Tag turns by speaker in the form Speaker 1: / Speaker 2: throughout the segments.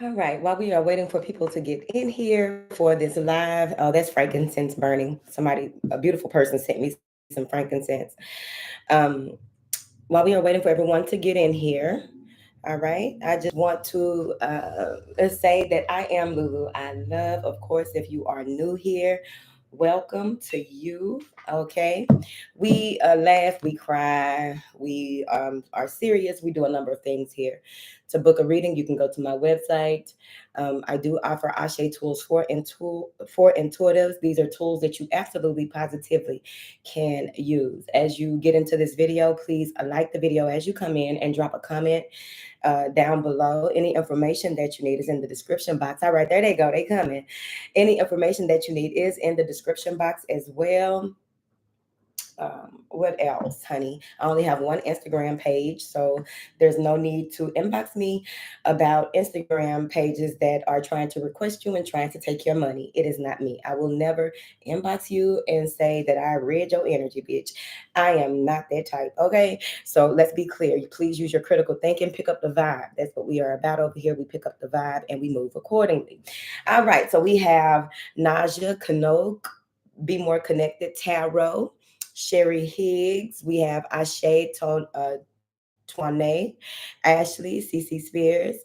Speaker 1: All right, while we are waiting for people to get in here for this live, oh, that's frankincense burning. Somebody, a beautiful person sent me some frankincense. Um, while we are waiting for everyone to get in here, all right, I just want to say that I am Lulu. I love, of course, if you are new here, welcome to you. Okay, we laugh, we cry, we are serious. We do a number of things here. To book a reading, you can go to my website. I do offer Ashe tools for intuitives. These are tools that you absolutely positively can use. As you get into this video, please like the video as you come in and drop a comment down below. Any information that you need is in the description box. All right, there they go. They coming. Any information that you need is in the description box as well. What else, honey? I only have one Instagram page, so there's no need to inbox me about Instagram pages that are trying to request you and trying to take your money. It is not me. I will never inbox you and say that I read your energy, bitch. I am not that type. Okay, so let's be clear. You please use your critical thinking, pick up the vibe. That's what we are about over here. We pick up the vibe and we move accordingly. All right, so we have Naja Kanoke, Be More Connected Tarot, Sherry Higgs. We have Twane, Ashley, CC Spears,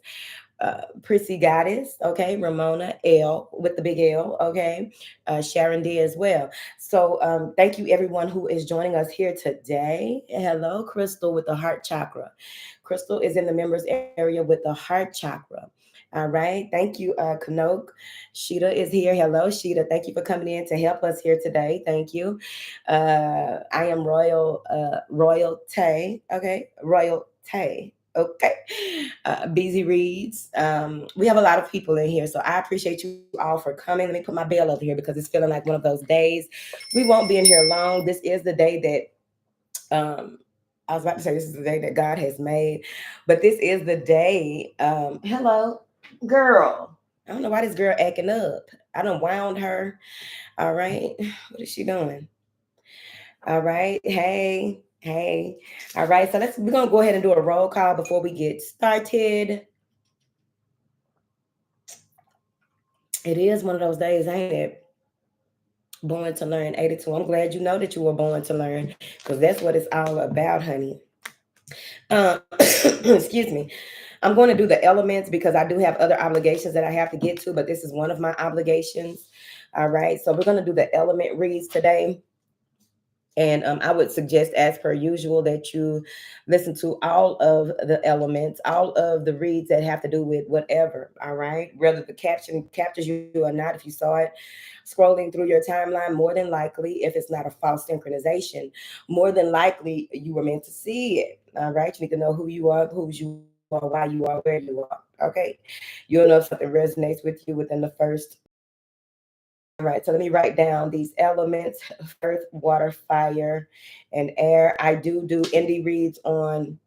Speaker 1: Prissy Goddess, okay, Ramona L with the big L, okay, Sharon D as well. So thank you everyone who is joining us here today. Hello, Crystal with the heart chakra. Crystal is in the members area with the heart chakra. All right. Thank you, Kanoke. Sheeta is here. Hello, Sheeta. Thank you for coming in to help us here today. Thank you. I am Royal Tay. Okay. Royal Tay. Okay. BZ Reads. We have a lot of people in here. So I appreciate you all for coming. Let me put my bell over here because it's feeling like one of those days. We won't be in here long. This is the day that I was about to say this is the day that God has made, but this is the day. Hello, girl. I don't know why this girl acting up. I done wound her. All right. What is she doing? All right. Hey, hey. All right. So we're gonna go ahead and do a roll call before we get started. It is one of those days, ain't it? Born to learn 82. I'm glad you know that you were born to learn because that's what it's all about, honey. Excuse me. I'm going to do the elements because I do have other obligations that I have to get to, but this is one of my obligations. All right. So we're going to do the element reads today. And I would suggest, as per usual, that you listen to all of the elements, all of the reads that have to do with whatever. All right. Whether the caption captures you or not, if you saw it scrolling through your timeline, more than likely, if it's not a false synchronization, more than likely you were meant to see it. All right. You need to know who you are, whose you are, why you are, where you are. Okay. You'll know if something resonates with you within the first. All right, so let me write down these elements: earth, water, fire, and air. I do indie reads on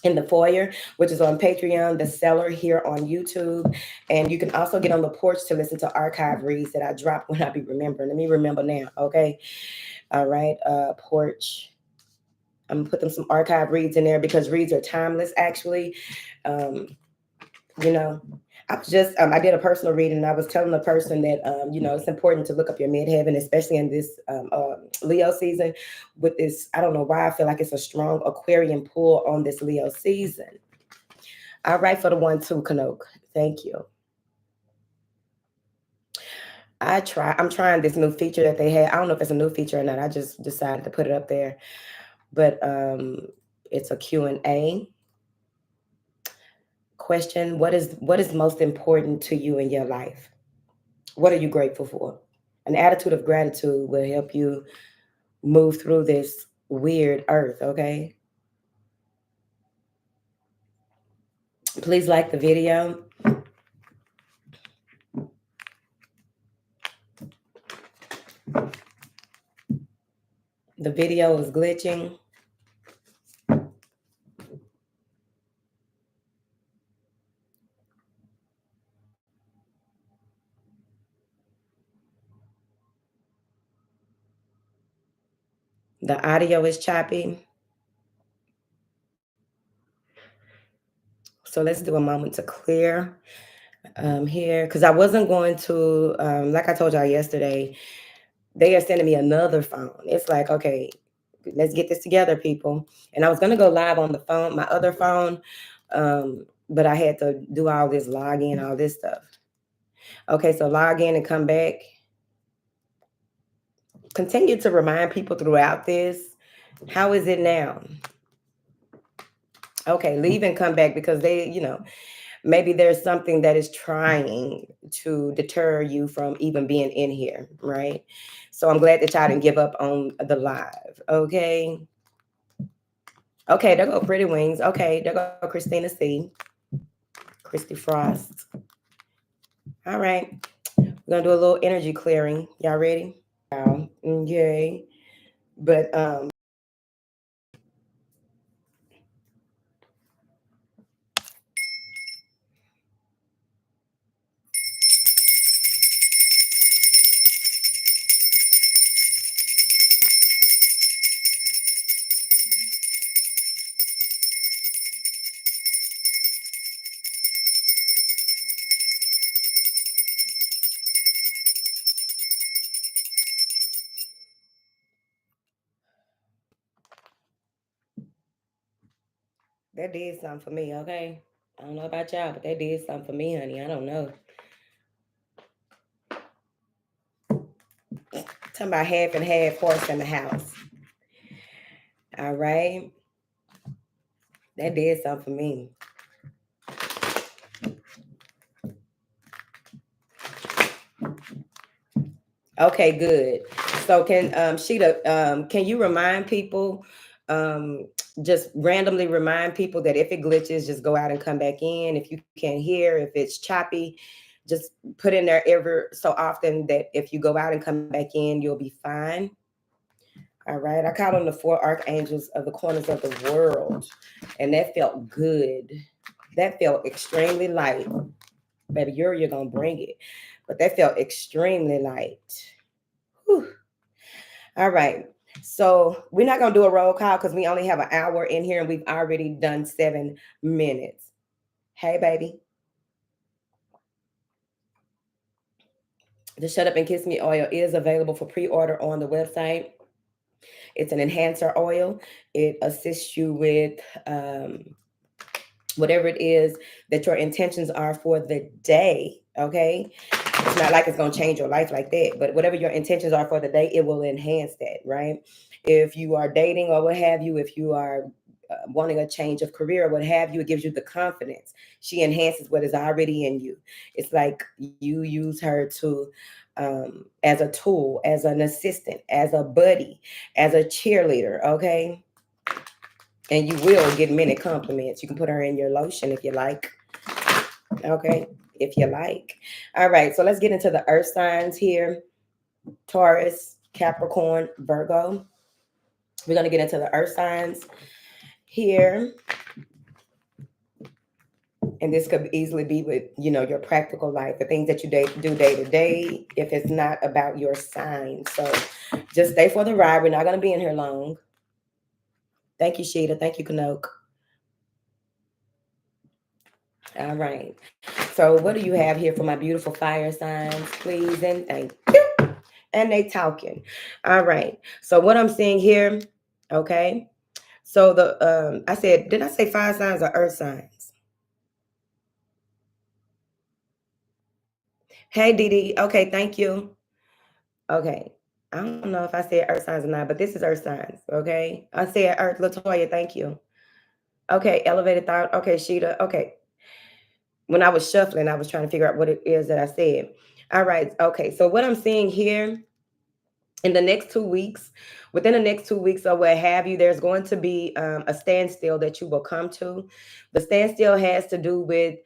Speaker 1: in the foyer, which is on Patreon, the seller here on YouTube. And you can also get on the porch to listen to archive reads that I drop when I be remembering. Let me remember now, okay? All right, porch. I'm gonna put them some archive reads in there because reads are timeless actually. Um, you know, I did a personal reading and I was telling the person that it's important to look up your midheaven, especially in this Leo season. With this, I don't know why I feel like it's a strong Aquarian pull on this Leo season. All right, for the 1-2 Kanoke, thank you. I'm trying this new feature that they had. I don't know if it's a new feature or not. I just decided to put it up there, but it's a Q&A question. What is most important to you in your life? What are you grateful for? An attitude of gratitude will help you move through this weird earth, okay? Please like the video. The video is glitching. The audio is choppy. So let's do a moment to clear. Here, because I wasn't going to, like I told y'all yesterday, they are sending me another phone. It's like, okay, let's get this together, people. And I was gonna go live on the phone, my other phone, but I had to do all this login, all this stuff. Okay, so log in and come back. Continue to remind people throughout this. How is it now? Okay, leave and come back because maybe there's something that is trying to deter you from even being in here, right? So I'm glad that y'all didn't give up on the live. Okay. Okay, there go Pretty Wings. Okay, there go Christina C. Christy Frost. All right. We're gonna do a little energy clearing. Y'all ready? Okay. But that did something for me, okay? I don't know about y'all, but that did something for me, honey. I don't know. Talking about half and half horse in the house. All right. That did something for me. Okay, good. So can Sheeta, can you remind people, um, just randomly remind people that if it glitches, just go out and come back in. If you can't hear, if it's choppy, just put in there ever so often that if you go out and come back in, you'll be fine. All right. I call them the four archangels of the corners of the world. And that felt good. That felt extremely light. Baby, you're gonna bring it. But that felt extremely light. Whew. All right. So we're not gonna do a roll call because we only have an hour in here and we've already done 7 minutes. Hey, baby. The Shut Up and Kiss Me oil is available for pre-order on the website. It's an enhancer oil. It assists you with whatever it is that your intentions are for the day. Okay. It's not like it's going to change your life like that, but whatever your intentions are for the day, it will enhance that, right? If you are dating or what have you, if you are wanting a change of career or what have you, it gives you the confidence. She enhances what is already in you. It's like you use her to, as a tool, as an assistant, as a buddy, as a cheerleader. Okay. And you will get many compliments. You can put her in your lotion if you like. Okay, if you like. All right, so let's get into the earth signs here. Taurus, Capricorn, Virgo. We're going to get into the earth signs here. And this could easily be with, your practical life, the things that you do day to day, if it's not about your sign. So just stay for the ride. We're not going to be in here long. Thank you, Sheeta. Thank you, Kanoke. All right. So what do you have here for my beautiful fire signs, please? And thank you. And they talking. All right. So what I'm seeing here, okay. So I said, did I say fire signs or earth signs? Hey, Dee. Okay, thank you. Okay. I don't know if I said earth signs or not, but this is earth signs. Okay. I said earth, Latoya, thank you. Okay, elevated thought. Okay, Sheeta. Okay. When I was shuffling, I was trying to figure out what it is that I said. All right. Okay. So what I'm seeing here in the next 2 weeks, within the next 2 weeks or what have you, there's going to be a standstill that you will come to. The standstill has to do with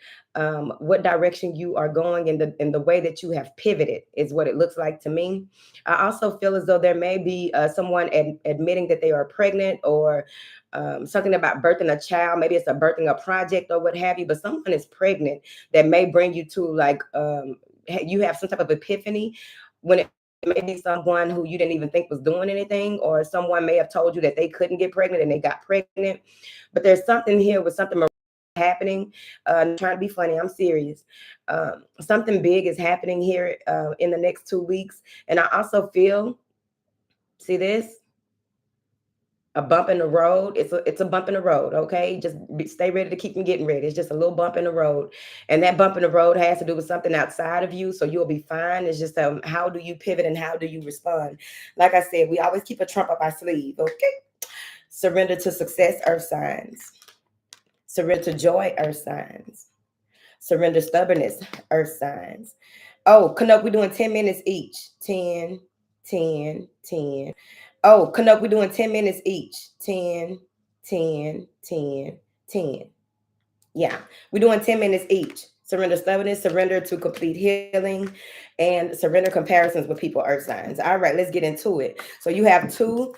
Speaker 1: what direction you are going in the way that you have pivoted is what it looks like to me. I also feel as though there may be someone admitting that they are pregnant or something about birthing a child. Maybe it's a birthing a project or what have you, but someone is pregnant that may bring you to you have some type of epiphany when it may be someone who you didn't even think was doing anything, or someone may have told you that they couldn't get pregnant and they got pregnant. But there's something here with something happening. Not trying to be funny. I'm serious. Something big is happening here in the next 2 weeks. And I also feel, see this? A bump in the road. It's a bump in the road. Okay, just stay ready to keep from getting ready. It's just a little bump in the road, and that bump in the road has to do with something outside of you. So you'll be fine. It's just how do you pivot and how do you respond? Like I said, we always keep a trump up our sleeve. Okay, surrender to success, earth signs. Surrender to joy, earth signs. Surrender stubbornness, earth signs. Oh, Canuck, we're doing 10 minutes each. 10, 10, 10. Oh, Canuck, we're doing 10 minutes each. 10, 10, 10, 10. Yeah, we're doing 10 minutes each. Surrender stubbornness, surrender to complete healing, and surrender comparisons with people, earth signs. All right, let's get into it. So you have two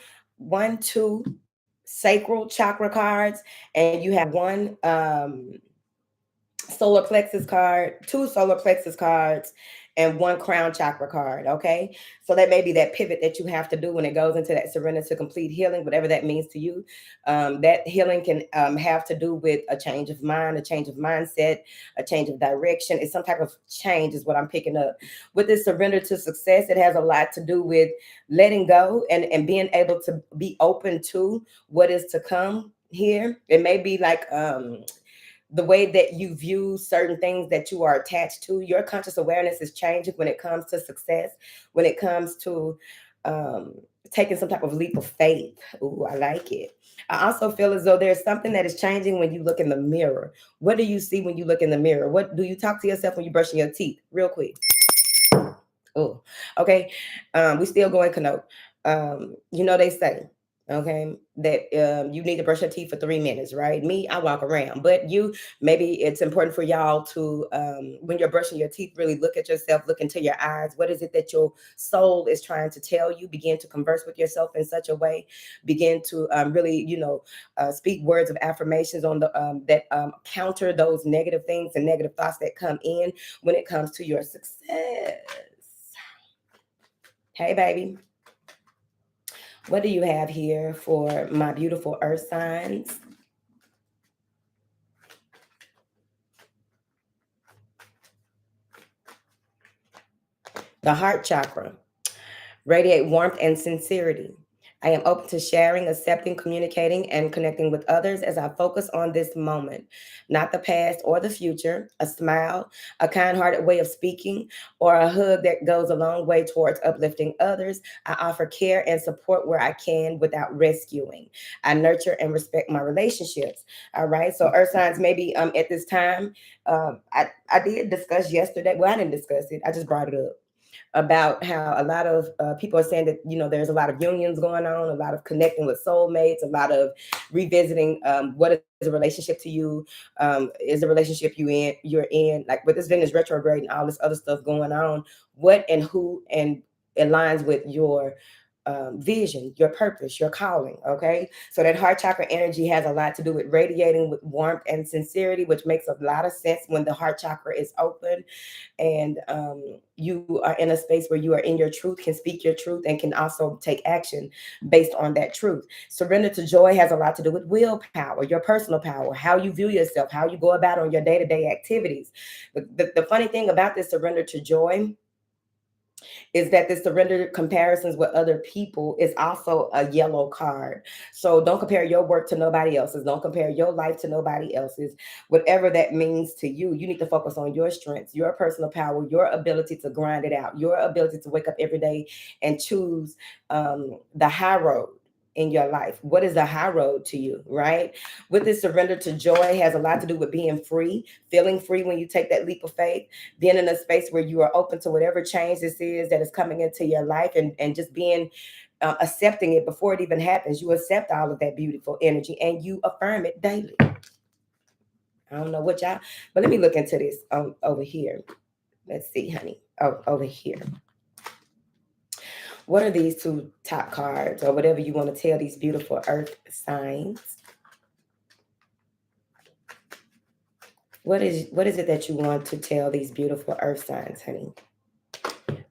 Speaker 1: sacral chakra cards, and you have one solar plexus card, two solar plexus cards, and one crown chakra card. Okay. So that may be that pivot that you have to do when it goes into that surrender to complete healing, whatever that means to you. That healing can have to do with a change of mind, a change of mindset, a change of direction. It's some type of change, is what I'm picking up. With this surrender to success, it has a lot to do with letting go and being able to be open to what is to come here. It may be like, the way that you view certain things that you are attached to. Your conscious awareness is changing when it comes to success, when it comes to um, taking some type of leap of faith. Ooh, I like it. I also feel as though there's something that is changing when you look in the mirror. What do you see when you look in the mirror? What do you talk to yourself when you're brushing your teeth? Real quick. Oh, okay. We still going, Kano. They say, okay, that you need to brush your teeth for 3 minutes, right? Me, I walk around, but maybe it's important for y'all to, when you're brushing your teeth, really look at yourself, look into your eyes. What is it that your soul is trying to tell you? Begin to converse with yourself in such a way. Begin to really, speak words of affirmations on the that counter those negative things and negative thoughts that come in when it comes to your success. Hey, baby. What do you have here for my beautiful earth signs? The heart chakra. Radiate warmth and sincerity. I am open to sharing, accepting, communicating, and connecting with others as I focus on this moment, not the past or the future. A smile, a kind hearted way of speaking, or a hug that goes a long way towards uplifting others. I offer care and support where I can without rescuing. I nurture and respect my relationships. All right. So, earth signs, maybe at this time, I did discuss yesterday. Well, I didn't discuss it, I just brought it up about how a lot of people are saying that there's a lot of unions going on, a lot of connecting with soulmates, a lot of revisiting what is a relationship to you, is the relationship you're in, like with this Venus retrograde and all this other stuff going on, what and who and aligns with your vision, your purpose, your calling. Okay, so that heart chakra energy has a lot to do with radiating with warmth and sincerity, which makes a lot of sense when the heart chakra is open and you are in a space where you are in your truth, can speak your truth, and can also take action based on that truth. Surrender to joy has a lot to do with willpower, your personal power, how you view yourself, how you go about on your day-to-day activities. The funny thing about this surrender to joy is that the surrender comparisons with other people is also a yellow card. So don't compare your work to nobody else's. Don't compare your life to nobody else's. Whatever that means to you, you need to focus on your strengths, your personal power, your ability to grind it out, your ability to wake up every day and choose the high road in your life. What is the high road to you, right? With this surrender to joy has a lot to do with being free, feeling free when you take that leap of faith, being in a space where you are open to whatever change this is that is coming into your life, and just being accepting it before it even happens. You accept all of that beautiful energy and you affirm it daily. I don't know what y'all, but let me look into this over here. Let's see, honey. Oh, over here. What are these two top cards, or whatever you want to tell these beautiful earth signs? What is it that you want to tell these beautiful earth signs, honey?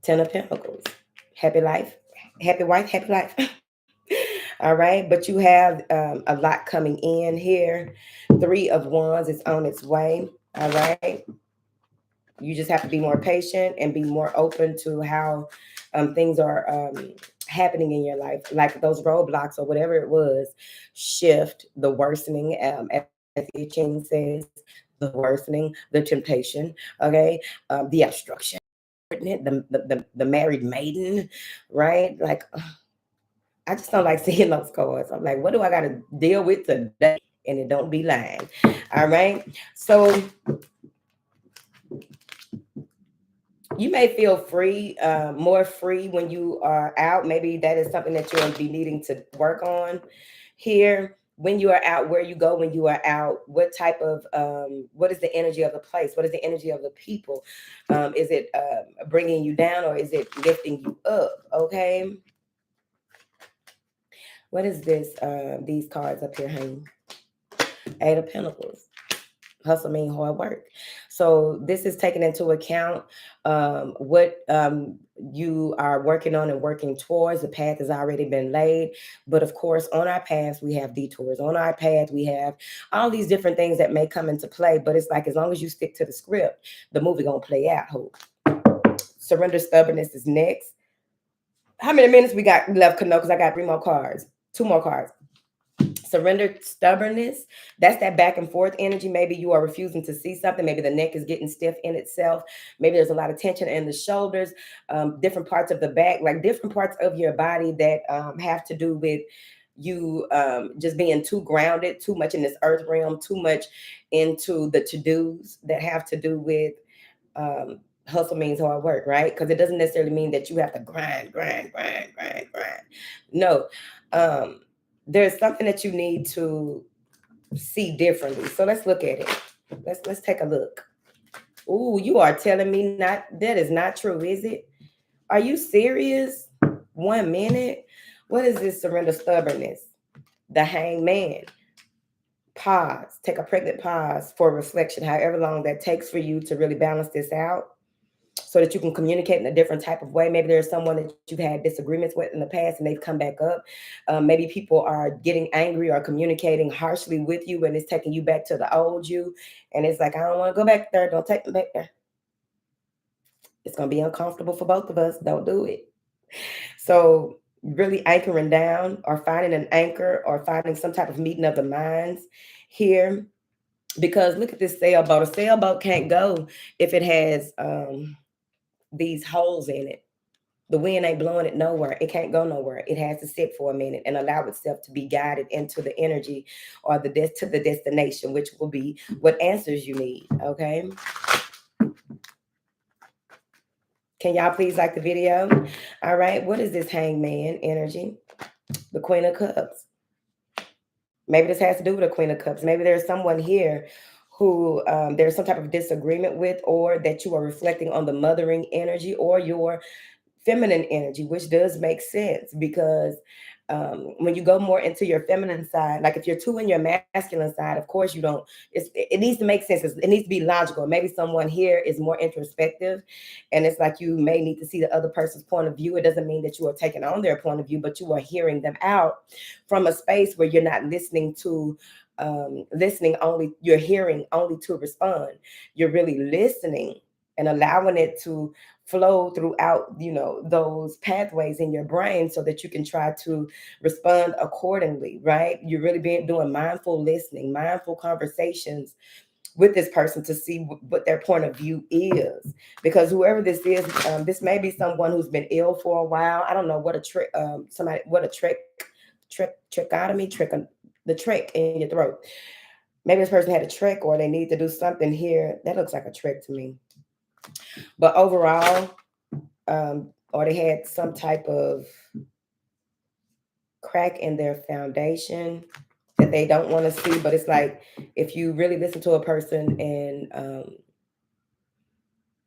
Speaker 1: Ten of Pentacles. Happy life, happy wife, happy life. All right, but you have a lot coming in here. Three of Wands is on its way. All right. You just have to be more patient and be more open to how things are happening in your life, like those roadblocks or whatever it was. Shift the worsening, as the teaching says, the worsening, the temptation. Okay, the obstruction, the married maiden, right? Like, I just don't like seeing those cards. I'm like, what do I got to deal with today? And it don't be lying. All right. So you may feel free, more free when you are out. Maybe that is something that you'll be needing to work on here. When you are out, where you go when you are out, what type of, what is the energy of the place? What is the energy of the people? Is it bringing you down or is it lifting you up? Okay. What is this? These cards up here hanging. Eight of Pentacles. Hustle mean hard work. So this is taking into account what you are working on and working towards. The path has already been laid, but of course on our paths we have detours. On our path we have all these different things that may come into play, but it's like as long as you stick to the script, the movie gonna play out. Hope. Surrender stubbornness is next. How many minutes we got left, Kano? Because I got three more cards, two more cards. Surrender stubbornness, that's that back and forth energy. Maybe you are refusing to see something. Maybe the neck is getting stiff in itself. Maybe there's a lot of tension in the shoulders, different parts of the back, like different parts of your body that have to do with you just being too grounded, too much in this earth realm, too much into the to-dos that have to do with hustle means hard work, right? Because it doesn't necessarily mean that you have to grind. No. There's something that you need to see differently. So let's look at it. Let's take a look. Ooh, you are telling me not that is not true, is it? Are you serious? 1 minute. What is this surrender stubbornness? The hangman. Pause. Take a pregnant pause for reflection, however long that takes for you to really balance this out, so that you can communicate in a different type of way. Maybe there's someone that you've had disagreements with in the past and they've come back up. Maybe people are getting angry or communicating harshly with you and it's taking you back to the old you. And it's like, I don't want to go back there. Don't take me back there. It's going to be uncomfortable for both of us. Don't do it. So really anchoring down or finding an anchor or finding some type of meeting of the minds here. Because look at this sailboat. A sailboat can't go if it has these holes in it. The wind ain't blowing it nowhere. It can't go nowhere. It has to sit for a minute and allow itself to be guided into the energy or to the destination, which will be what answers you need. Okay. Can y'all please like the video? All right. What is this hangman energy? The Queen of Cups. Maybe this has to do with the Queen of Cups. Maybe there's someone here who there's some type of disagreement with, or that you are reflecting on the mothering energy or your feminine energy, which does make sense because when you go more into your feminine side, like if you're too in your masculine side, of course you don't. It needs to make sense. It needs to be logical. Maybe someone here is more introspective, and it's like you may need to see the other person's point of view. It doesn't mean that you are taking on their point of view, but you are hearing them out from a space where you're not listening to listening only. You're hearing only to respond. You're really listening and allowing it to flow throughout, those pathways in your brain so that you can try to respond accordingly, right? You're really doing mindful listening, mindful conversations with this person to see what their point of view is. Because whoever this is, this may be someone who's been ill for a while. I don't know what a trick, trichotomy, the trick in your throat. Maybe this person had a trick or they need to do something here. That looks like a trick to me. But overall, or they had some type of crack in their foundation that they don't want to see. But it's like, if you really listen to a person and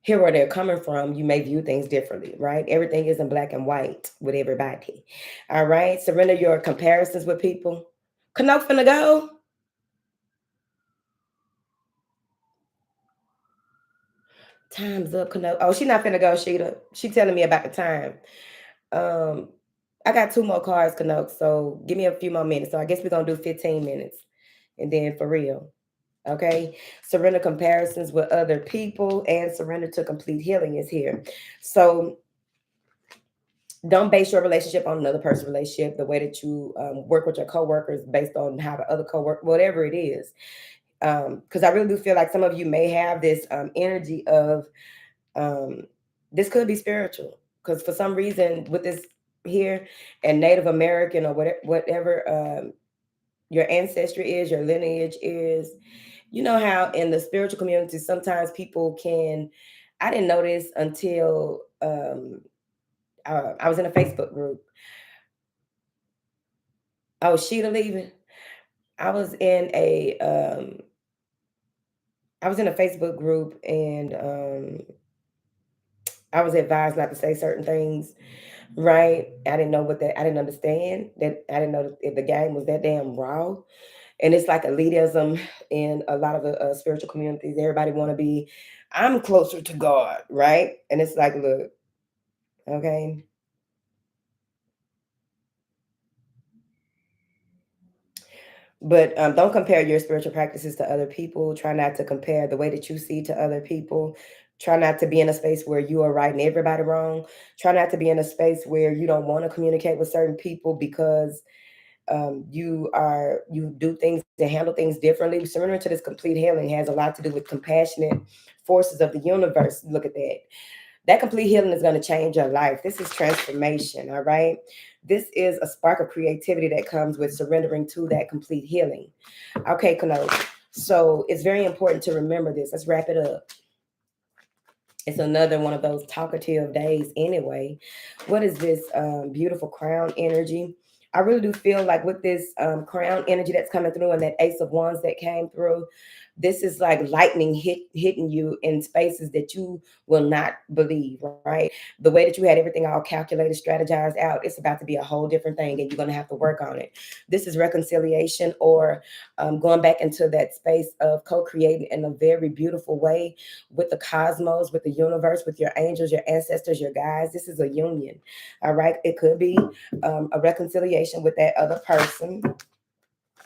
Speaker 1: hear where they're coming from, you may view things differently, right? Everything isn't black and white with everybody. All right. Surrender your comparisons with people. Canuck finna go. Time's up, Canuck. Oh, she not finna go, Sheeta. She telling me about the time. Um, I got two more cards, Canuck. So give me a few more minutes. So I guess we're gonna do 15 minutes. And then for real. Okay. Surrender comparisons with other people and surrender to complete healing is here. So don't base your relationship on another person's relationship, the way that you work with your coworkers based on how the other coworker, whatever it is. Because I really do feel like some of you may have this energy of um, this could be spiritual. Because for some reason, with this here and Native American or whatever your ancestry is, your lineage is, you know how in the spiritual community sometimes people can. I didn't know this until I was in a Facebook group. Oh, Sheeta leaving. I was in a I was in a Facebook group and I was advised not to say certain things, right? I didn't know what that I didn't understand that I didn't know that the game was that damn raw. And it's like elitism in a lot of the spiritual communities. Everybody want to be, I'm closer to God, right? And it's like, look, okay, but don't compare your spiritual practices to other people. Try not to compare the way that you see to other people. Try not to be in a space where you are right and everybody wrong. Try not to be in a space where you don't want to communicate with certain people because you do things and handle things differently. Surrendering to this complete healing has a lot to do with compassionate forces of the universe. Look at that. That complete healing is going to change your life. This is transformation, all right? This is a spark of creativity that comes with surrendering to that complete healing. Okay, Kano. So it's very important to remember this. Let's wrap it up. It's another one of those talkative days anyway. What is this beautiful crown energy? I really do feel like with this crown energy that's coming through and that ace of wands that came through, this is like lightning hitting you in spaces that you will not believe, right? The way that you had everything all calculated, strategized out, it's about to be a whole different thing and you're going to have to work on it. This is reconciliation or going back into that space of co-creating in a very beautiful way with the cosmos, with the universe, with your angels, your ancestors, your guides. This is a union. All right. It could be a reconciliation with that other person.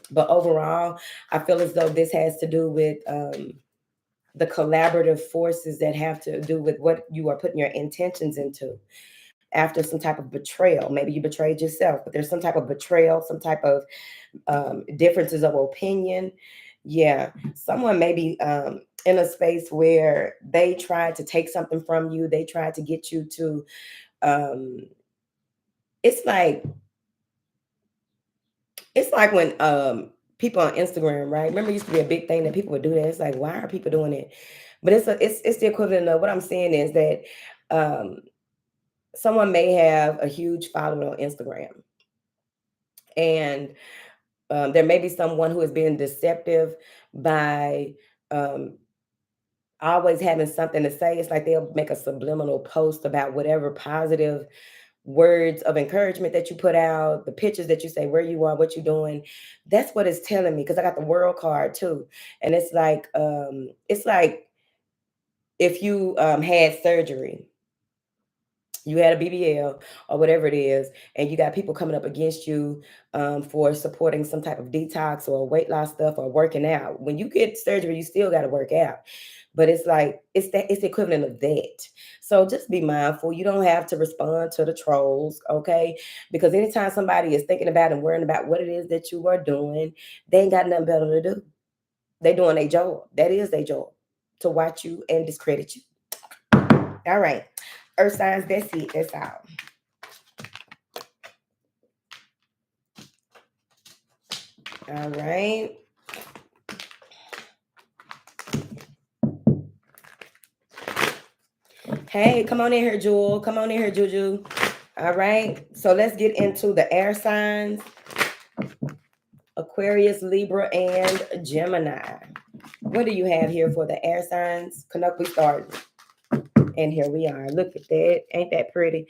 Speaker 1: But overall, I feel as though this has to do with the collaborative forces that have to do with what you are putting your intentions into after some type of betrayal. Maybe you betrayed yourself, but there's some type of betrayal, some type of differences of opinion. Yeah, someone may be in a space where they tried to take something from you. They tried to get you to. Um, it's like it's like when people on Instagram, right? Remember, it used to be a big thing that people would do that. It's like, why are people doing it? But it's the equivalent of what I'm saying is that um, someone may have a huge following on Instagram, and there may be someone who is being deceptive by um, always having something to say. It's like they'll make a subliminal post about whatever positive words of encouragement that you put out, the pictures that you say, where you are, what you're doing. That's what it's telling me because I got the world card too. And it's like if you had surgery, you had a BBL or whatever it is, and you got people coming up against you for supporting some type of detox or weight loss stuff or working out. When you get surgery, you still got to work out. But it's like it's the equivalent of that. So just be mindful. You don't have to respond to the trolls, okay? Because anytime somebody is thinking about and worrying about what it is that you are doing, they ain't got nothing better to do. They doing their job. That is their job to watch you and discredit you. All right. Earth signs, that's it. That's all. All right. Hey, come on in here, Jewel. Come on in here, Juju. All right. So let's get into the air signs Aquarius, Libra, and Gemini. What do you have here for the air signs? Canuck, we started. And here we are. Look at that. Ain't that pretty?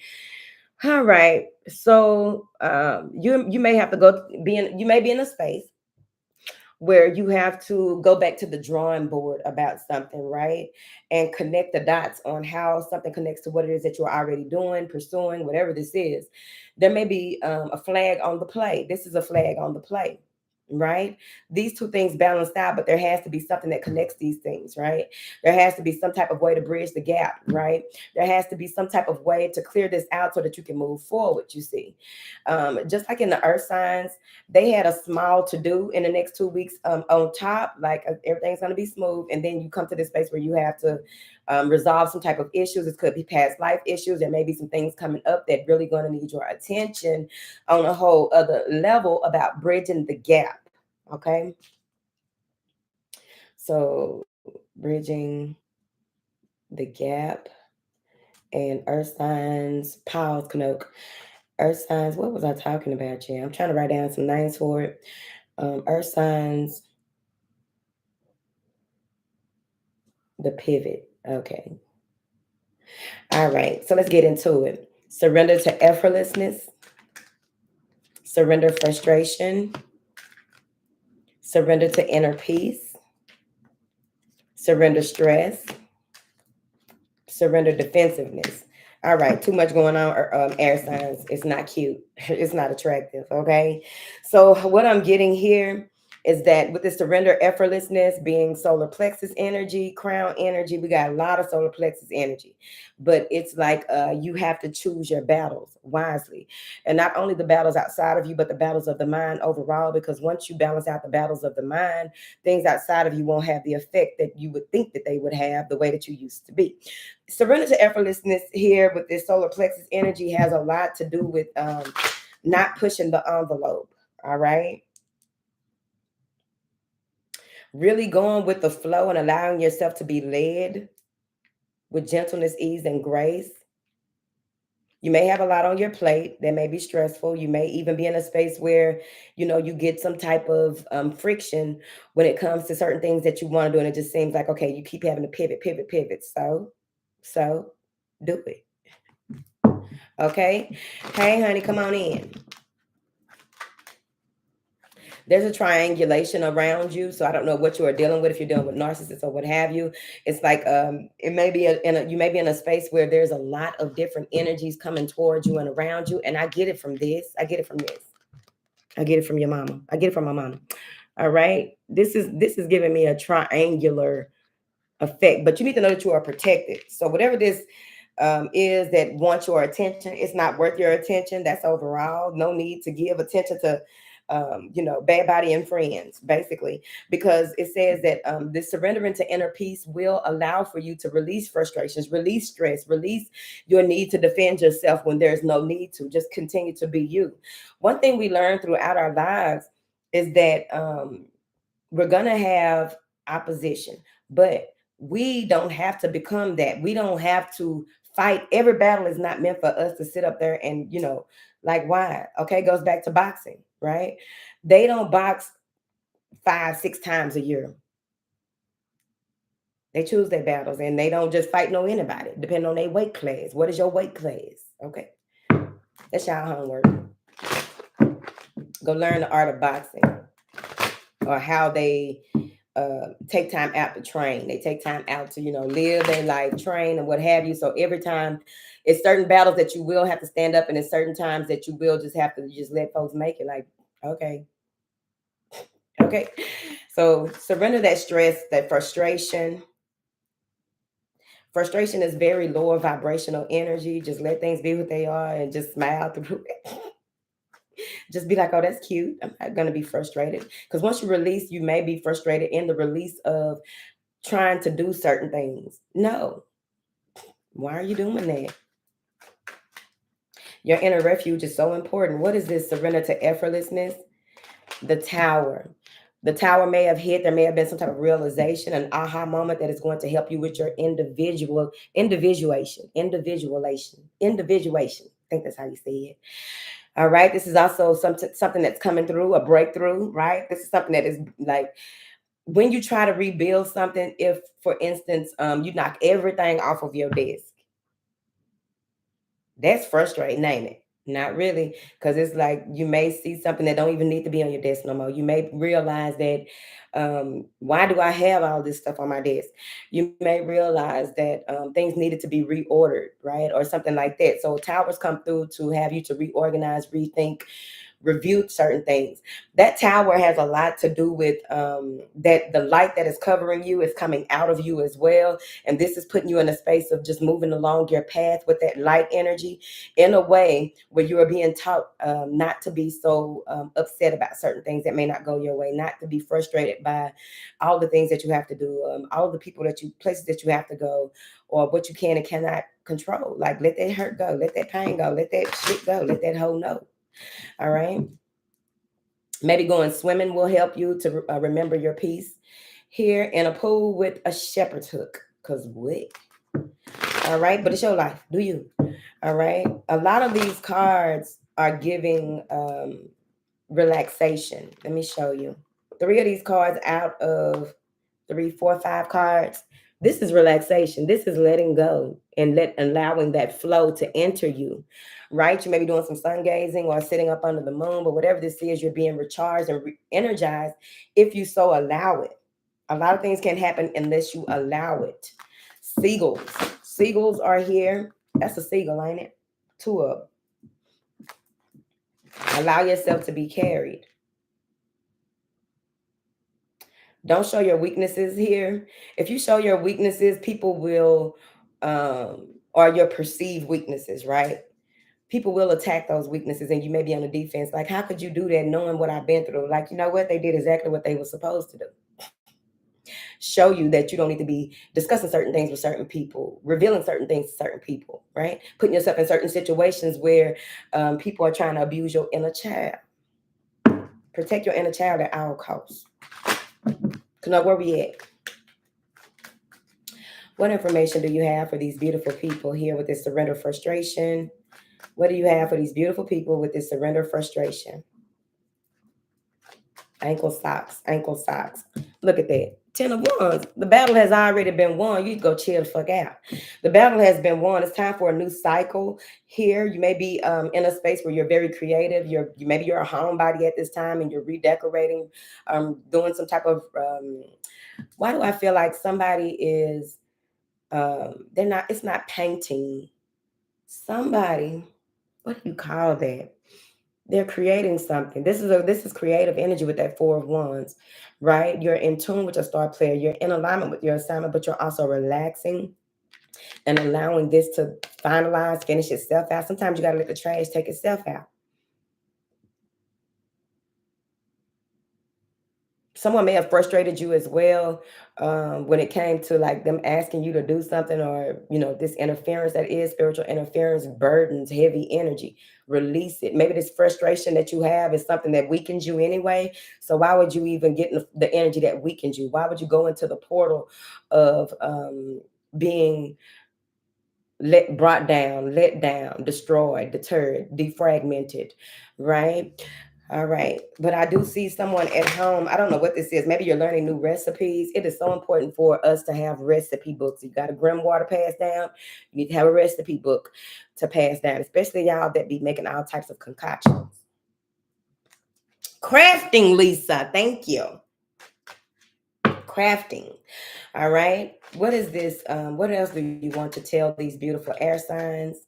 Speaker 1: All right. So you may have to you may be in a space where you have to go back to the drawing board about something, right? And connect the dots on how something connects to what it is that you're already doing, pursuing, whatever this is. There may be a flag on the play. This is a flag on the play. right? These two things balanced out, but there has to be something that connects these things, right? There has to be some type of way to bridge the gap, right? There has to be some type of way to clear this out so that you can move forward, you see. Just like in the earth signs, they had a small to do in the next 2 weeks on top, like everything's going to be smooth. And then you come to this space where you have to resolve some type of issues. It could be past life issues. There may be some things coming up that really going to need your attention on a whole other level about bridging the gap. Okay. So bridging the gap and earth signs, pause, Canuck. Earth signs, what was I talking about? Yeah, I'm trying to write down some names for it. Earth signs, the pivot. Okay. All right. So let's get into it. Surrender to effortlessness, surrender frustration, surrender to inner peace, surrender stress, surrender defensiveness. All right, too much going on. Air signs. It's not cute. It's not attractive. Okay. So what I'm getting here is that with the surrender effortlessness being solar plexus energy, crown energy, we got a lot of solar plexus energy, but it's like you have to choose your battles wisely, and not only the battles outside of you, but the battles of the mind overall. Because once you balance out the battles of the mind, things outside of you won't have the effect that you would think that they would have the way that you used to be. Surrender to effortlessness here with this solar plexus energy has a lot to do with not pushing the envelope. All right. Really going with the flow and allowing yourself to be led with gentleness, ease, and grace. You may have a lot on your plate that may be stressful. You may even be in a space where, you get some type of friction when it comes to certain things that you want to do. And it just seems like, okay, you keep having to pivot, pivot, pivot. So do it. Okay. Hey, honey, come on in. There's a triangulation around you. So I don't know what you are dealing with, if you're dealing with narcissists or what have you. It's like it may be you may be in a space where there's a lot of different energies coming towards you and around you. And I get it from this. I get it from this. I get it from your mama. I get it from my mama. All right. This is giving me a triangular effect, but you need to know that you are protected. So whatever this is that wants your attention, it's not worth your attention. That's overall. No need to give attention to bad body and friends, basically, because it says that this surrendering to inner peace will allow for you to release frustrations, release stress, release your need to defend yourself when there's no need to. Just continue to be you. One thing we learn throughout our lives is that we're gonna have opposition, but we don't have to become that. We don't have to fight. Every battle is not meant for us to sit up there and, like, why? Okay, goes back to boxing, right? They don't box 5, 6 times a year. They choose their battles and they don't just fight no anybody, depending on their weight class. What is your weight class? Okay. That's y'all homework. Go learn the art of boxing, or how they take time out to train. They take time out to, live their life, train, and what have you. So every time, it's certain battles that you will have to stand up, and it's certain times that you will just have to just let folks make it. Like, okay, okay. So surrender that stress, that frustration. Frustration is very lower vibrational energy. Just let things be what they are and just smile through it. Just be like, oh, that's cute. I'm not going to be frustrated. Because once you release, you may be frustrated in the release of trying to do certain things. No. Why are you doing that? Your inner refuge is so important. What is this? Surrender to effortlessness. The tower. The tower may have hit. There may have been some type of realization, an aha moment that is going to help you with your individuation. I think that's how you say it. All right. This is also something that's coming through, a breakthrough, right? This is something that is like, when you try to rebuild something, if, for instance, you knock everything off of your desk, that's frustrating, ain't it? Not really, because it's like you may see something that don't even need to be on your desk no more. You may realize that, why do I have all this stuff on my desk? You may realize that things needed to be reordered, right, or something like that. So towers come through to have you to reorganize, rethink, reviewed certain things. That tower has a lot to do with that the light that is covering you is coming out of you as well. And this is putting you in a space of just moving along your path with that light energy in a way where you are being taught not to be so upset about certain things that may not go your way, not to be frustrated by all the things that you have to do, all the people that you, places that you have to go, or what you can and cannot control. Like, let that hurt go, let that pain go, let that shit go, let that hoe know. All right. Maybe going swimming will help you to remember your peace here in a pool with a shepherd's hook. Because what? All right. But it's your life. Do you? All right. A lot of these cards are giving relaxation. Let me show you. 3 of these cards out of 3, 4, 5 cards. This is relaxation. This is letting go and allowing that flow to enter you, right? You may be doing some sun gazing or sitting up under the moon, but whatever this is, you're being recharged and energized if you so allow it. A lot of things can't happen unless you allow it. Seagulls. Seagulls are here. That's a seagull, ain't it? 2 of them. Allow yourself to be carried. Don't show your weaknesses here. If you show your weaknesses, people will, or your perceived weaknesses, right? People will attack those weaknesses and you may be on the defense. Like, how could you do that knowing what I've been through? Like, you know what? They did exactly what they were supposed to do. Show you that you don't need to be discussing certain things with certain people, revealing certain things to certain people, right? Putting yourself in certain situations where people are trying to abuse your inner child. Protect your inner child at all costs. To know where we at. What information do you have for these beautiful people here with this surrender frustration? What do you have for these beautiful people with this surrender frustration? Ankle socks, ankle socks. Look at that. 10 of Wands. The battle has already been won. You can go chill the fuck out. The battle has been won. It's time for a new cycle here. You may be in a space where you're very creative. Maybe you're a homebody at this time and you're redecorating, doing some type of. Why do I feel like somebody is? They're not. It's not painting. Somebody. What do you call that? They're creating something. This is creative energy with that 4 of Wands, right? You're in tune with your star player. You're in alignment with your assignment, but you're also relaxing and allowing this to finalize, finish itself out. Sometimes you got to let the trash take itself out. Someone may have frustrated you as well when it came to like them asking you to do something, or this interference that is spiritual interference, burdens, heavy energy. Release it. Maybe this frustration that you have is something that weakens you anyway, so why would you even get the energy that weakens you? Why would you go into the portal of being brought down, let down, destroyed, deterred, defragmented, right? All right. But I do see someone at home. I don't know what this is. Maybe you're learning new recipes. It is so important for us to have recipe books. You got a grimoire to pass down. You need to have a recipe book to pass down, especially y'all that be making all types of concoctions. Crafting, Lisa. Thank you. Crafting. All right. What is this? What else do you want to tell these beautiful air signs?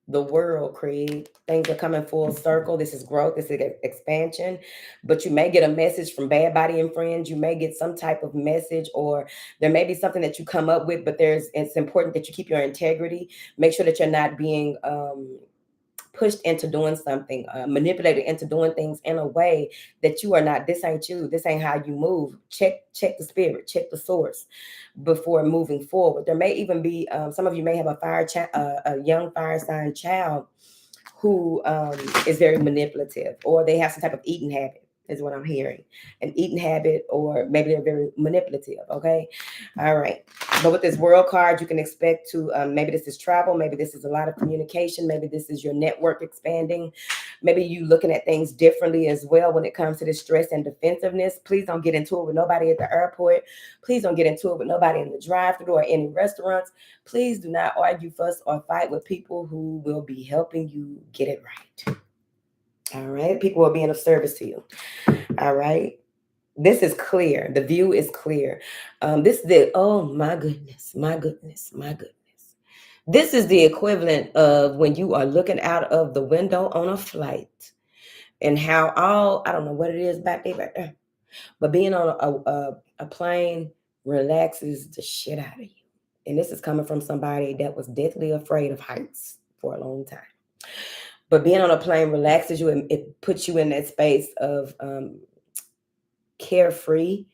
Speaker 1: The world, Creed. Things are coming full circle. This is growth. This is expansion. But you may get a message from Bad Body and Friends. You may get some type of message, or there may be something that you come up with, but it's important that you keep your integrity. Make sure that you're not being pushed into doing something, manipulated into doing things in a way that you are not. This ain't you. This ain't how you move. Check the spirit, check the source before moving forward. There may even be some of you may have a young fire sign child who is very manipulative, or they have some type of eating habit, is what I'm hearing. An eating habit, or maybe they're very manipulative. Okay. All right. But with this world card, you can expect to, maybe this is travel. Maybe this is a lot of communication. Maybe this is your network expanding. Maybe you looking at things differently as well when it comes to this stress and defensiveness. Please don't get into it with nobody at the airport. Please don't get into it with nobody in the drive-thru or any restaurants. Please do not argue, fuss, or fight with people who will be helping you get it right. All right. People will be of service to you. All right. This is clear. The view is clear. Oh my goodness, my goodness, my goodness. This is the equivalent of when you are looking out of the window on a flight and how all, I don't know what it is back there, but being on a plane relaxes the shit out of you. And this is coming from somebody that was deathly afraid of heights for a long time. But being on a plane relaxes you and it puts you in that space of carefree.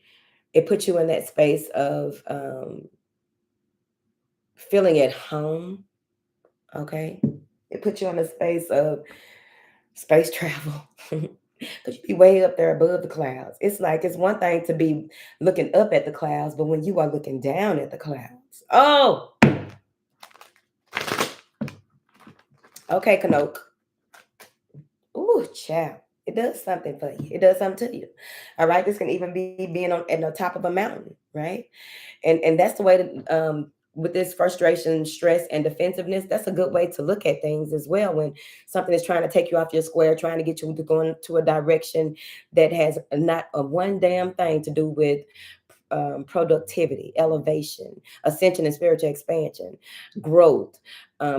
Speaker 1: It puts you in that space of feeling at home. Okay. It puts you in a space of space travel. Because you be way up there above the clouds. It's like it's one thing to be looking up at the clouds, but when you are looking down at the clouds. Oh, okay, Kanoke. Ooh, child. It does something for you. It does something to you. All right. This can even be being on at the top of a mountain, right? And that's the way to with this frustration, stress, and defensiveness, that's a good way to look at things as well. When something is trying to take you off your square, trying to get you to go into a direction that has not a one damn thing to do with productivity, elevation, ascension and spiritual expansion, growth,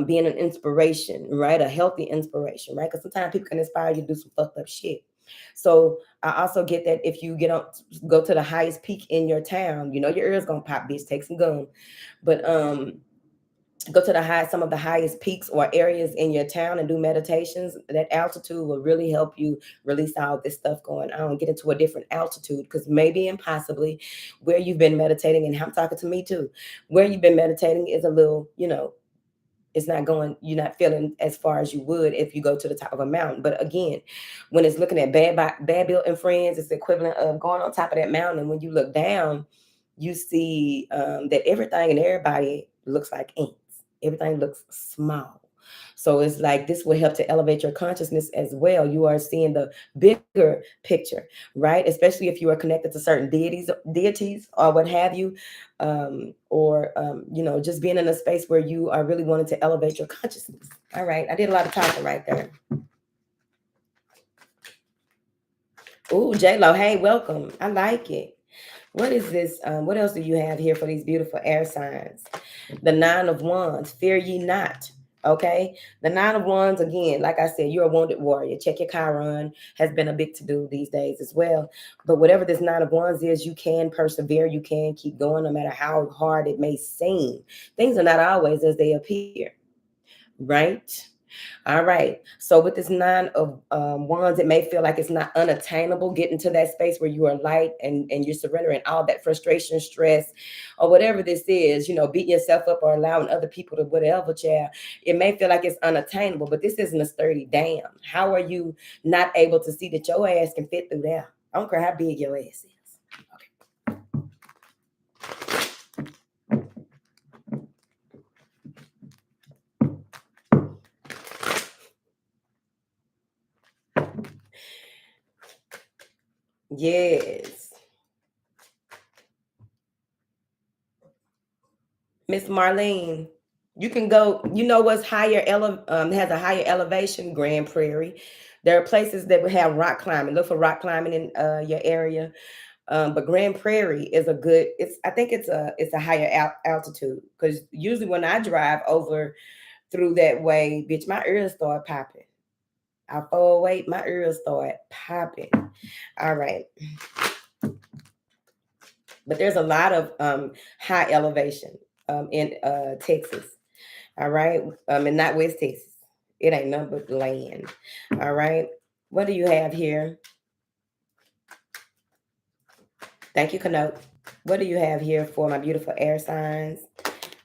Speaker 1: being an inspiration, right? A healthy inspiration, right? Because sometimes people can inspire you to do some fucked up shit. So I also get that if you get on, go to the highest peak in your town, you know your ears gonna pop, bitch. Take some gum, but go to the high, some of the highest peaks or areas in your town and do meditations. That altitude will really help you release all this stuff going on. Get into a different altitude because maybe and possibly where you've been meditating, and I'm talking to me too, where you've been meditating is a little, it's not going, you're not feeling as far as you would if you go to the top of a mountain. But again, when it's looking at bad building friends, it's the equivalent of going on top of that mountain. And when you look down, you see that everything and everybody looks like ants. Everything looks small. So it's like this will help to elevate your consciousness as well. You are seeing the bigger picture, right? Especially if you are connected to certain deities or what have you, or just being in a space where you are really wanting to elevate your consciousness. All right, I did a lot of talking right there. Ooh, J-Lo, hey, welcome. I like it. What is this? What else do you have here for these beautiful air signs? The Nine of Wands, fear ye not. Okay. The Nine of Wands, again, like I said, you're a wounded warrior. Check your Chiron, has been a big to do these days as well. But whatever this Nine of Wands is, you can persevere. You can keep going no matter how hard it may seem. Things are not always as they appear, right? All right. So with this Nine of Wands, it may feel like it's not unattainable. Getting to that space where you are light and you're surrendering all that frustration, stress, or whatever this is, beating yourself up or allowing other people to whatever, child. It may feel like it's unattainable, but this isn't a sturdy dam. How are you not able to see that your ass can fit through there? I don't care how big your ass is. Yes. Miss Marlene, you can go, what's has a higher elevation? Grand Prairie. There are places that would have rock climbing. Look for rock climbing in your area. But Grand Prairie is a good, I think it's a higher altitude because usually when I drive over through that way, bitch, my ears start popping. I 408, my ears start popping. All right. But there's a lot of high elevation in Texas. All right. And not West Texas. It ain't nothing but land. All right. What do you have here? Thank you, Kanote. What do you have here for my beautiful air signs?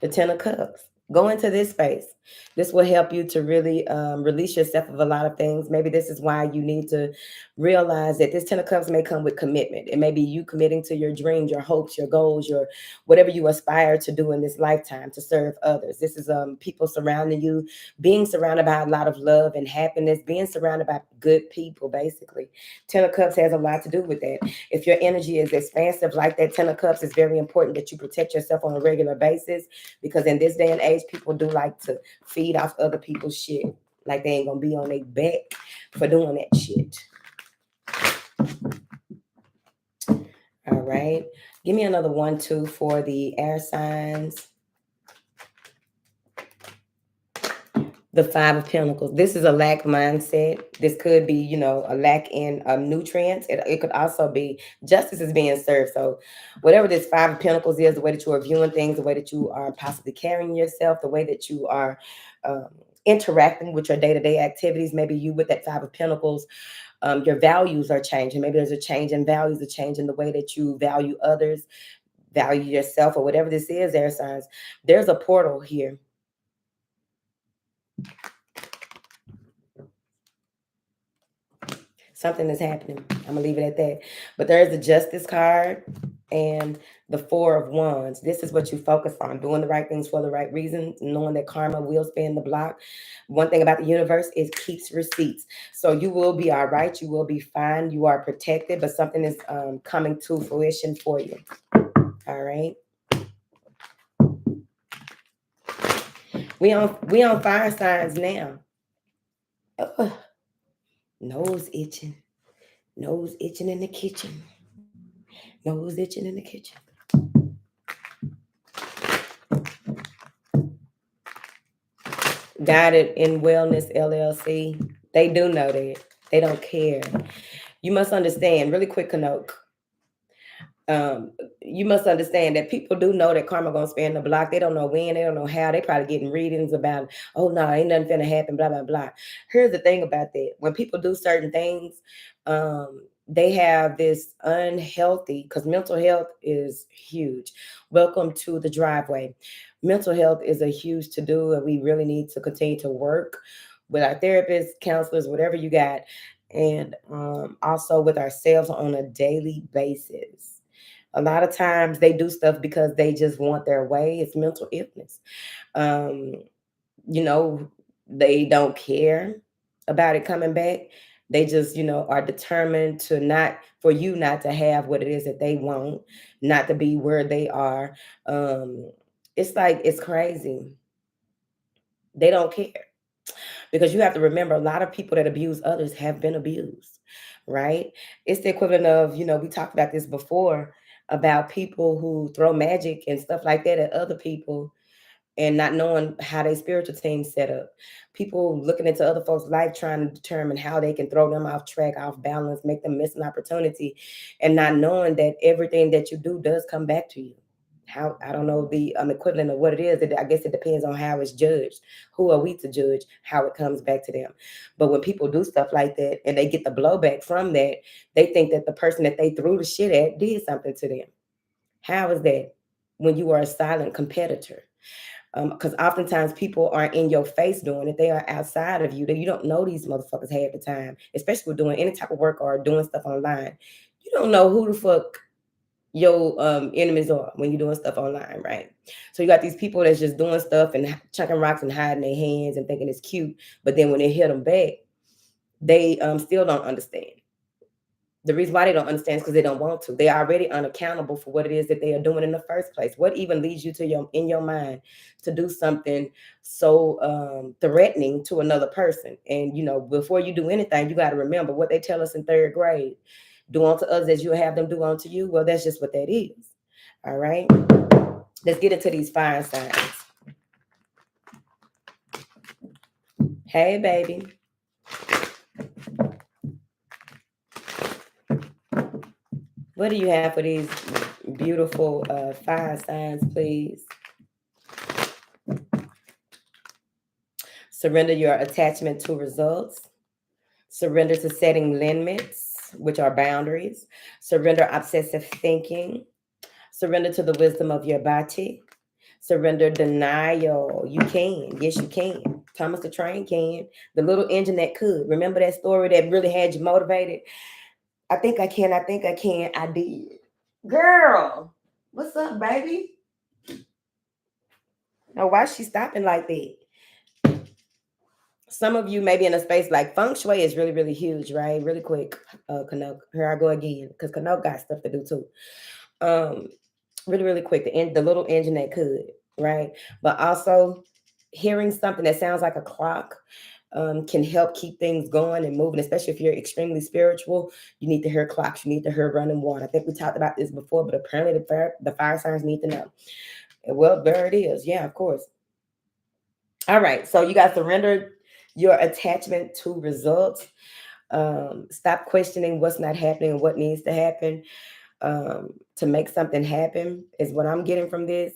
Speaker 1: The Ten of Cups. Go into this space. This will help you to really release yourself of a lot of things. Maybe this is why you need to realize that this Ten of Cups may come with commitment. It may be you committing to your dreams, your hopes, your goals, your whatever you aspire to do in this lifetime to serve others. This is people surrounding you, being surrounded by a lot of love and happiness, being surrounded by good people, basically. Ten of Cups has a lot to do with that. If your energy is expansive like that, Ten of Cups, it's very important that you protect yourself on a regular basis because in this day and age, people do like to feed off other people's shit. Like they ain't gonna be on their back for doing that shit. All right. Give me another 1, 2 for the air signs. The Five of Pentacles. This is a lack mindset. This could be, a lack in nutrients. It could also be justice is being served. So, whatever this Five of Pentacles is, the way that you are viewing things, the way that you are possibly carrying yourself, the way that you are um, interacting with your day to day activities. Maybe you with that Five of Pentacles, your values are changing. Maybe there's a change in values, a change in the way that you value others, value yourself, or whatever this is, air signs. There's a portal here. Something is happening. I'm gonna leave it at that. But there's the Justice card and the Four of Wands. This is what you focus on: doing the right things for the right reasons, knowing that karma will spin the block. One thing about the universe is keeps receipts. So you will be all right. You will be fine. You are protected, but something is coming to fruition for you. All right. We on fire signs now. Ugh. Nose itching. Nose itching in the kitchen. Nose itching in the kitchen. Guided in Wellness LLC. They do know that. They don't care. You must understand, really quick, Kanoke. You must understand that people do know that karma gonna spin the block. They don't know when, they don't know how. They probably getting readings about, oh no, ain't nothing finna happen, blah blah blah. Here's the thing about that: when people do certain things, they have this unhealthy, because mental health is huge. Welcome to the driveway. Mental health is a huge to do, and we really need to continue to work with our therapists, counselors, whatever you got, and also with ourselves on a daily basis. A lot of times they do stuff because they just want their way. It's mental illness. Um, you know, they don't care about it coming back. They just, are determined to not, for you not to have what it is that they want, not to be where they are. It's like, it's crazy. They don't care. Because you have to remember, a lot of people that abuse others have been abused, right? It's the equivalent of, we talked about this before, about people who throw magic and stuff like that at other people and not knowing how their spiritual team's set up. People looking into other folks' life trying to determine how they can throw them off track, off balance, make them miss an opportunity, and not knowing that everything that you do does come back to you. How, I don't know the equivalent of what it is. I guess it depends on how it's judged. Who are we to judge how it comes back to them? But when people do stuff like that and they get the blowback from that, they think that the person that they threw the shit at did something to them. How is that when you are a silent competitor? Because oftentimes people aren't in your face doing it. They are outside of you. That you don't know these motherfuckers half the time, especially with doing any type of work or doing stuff online. You don't know who the fuck your enemies are when you're doing stuff online, right? So you got these people that's just doing stuff and chucking rocks and hiding their hands and thinking it's cute, but then when they hit them back, they still don't understand. The reason why they don't understand is because they don't want to. They are already unaccountable for what it is that they are doing in the first place. What even leads you to in your mind to do something so threatening to another person? And before you do anything, you got to remember what they tell us in third grade: do unto others as you have them do unto you. Well, that's just what that is. All right. Let's get into these fire signs. Hey, baby. What do you have for these beautiful fire signs, please? Surrender your attachment to results. Surrender to setting limits, which are boundaries. Surrender obsessive thinking. Surrender to the wisdom of your body. Surrender denial. You can. Yes, you can. Thomas the Train can. The little engine that could. Remember that story that really had you motivated? I think I can. I think I can. I did. Girl, what's up, baby? Now, why is she stopping like that? Some of you may be in a space like feng shui is really, really huge, right? Really quick, Kanoke. Here I go again, because Kanoke got stuff to do too. Really, really quick, the little engine that could, right? But also hearing something that sounds like a clock can help keep things going and moving, especially if you're extremely spiritual. You need to hear clocks, you need to hear running water. I think we talked about this before, but apparently the fire signs need to know. Well, there it is. Yeah, of course. All right. So you guys surrender your attachment to results. Stop questioning what's not happening and what needs to happen to make something happen is what I'm getting from this.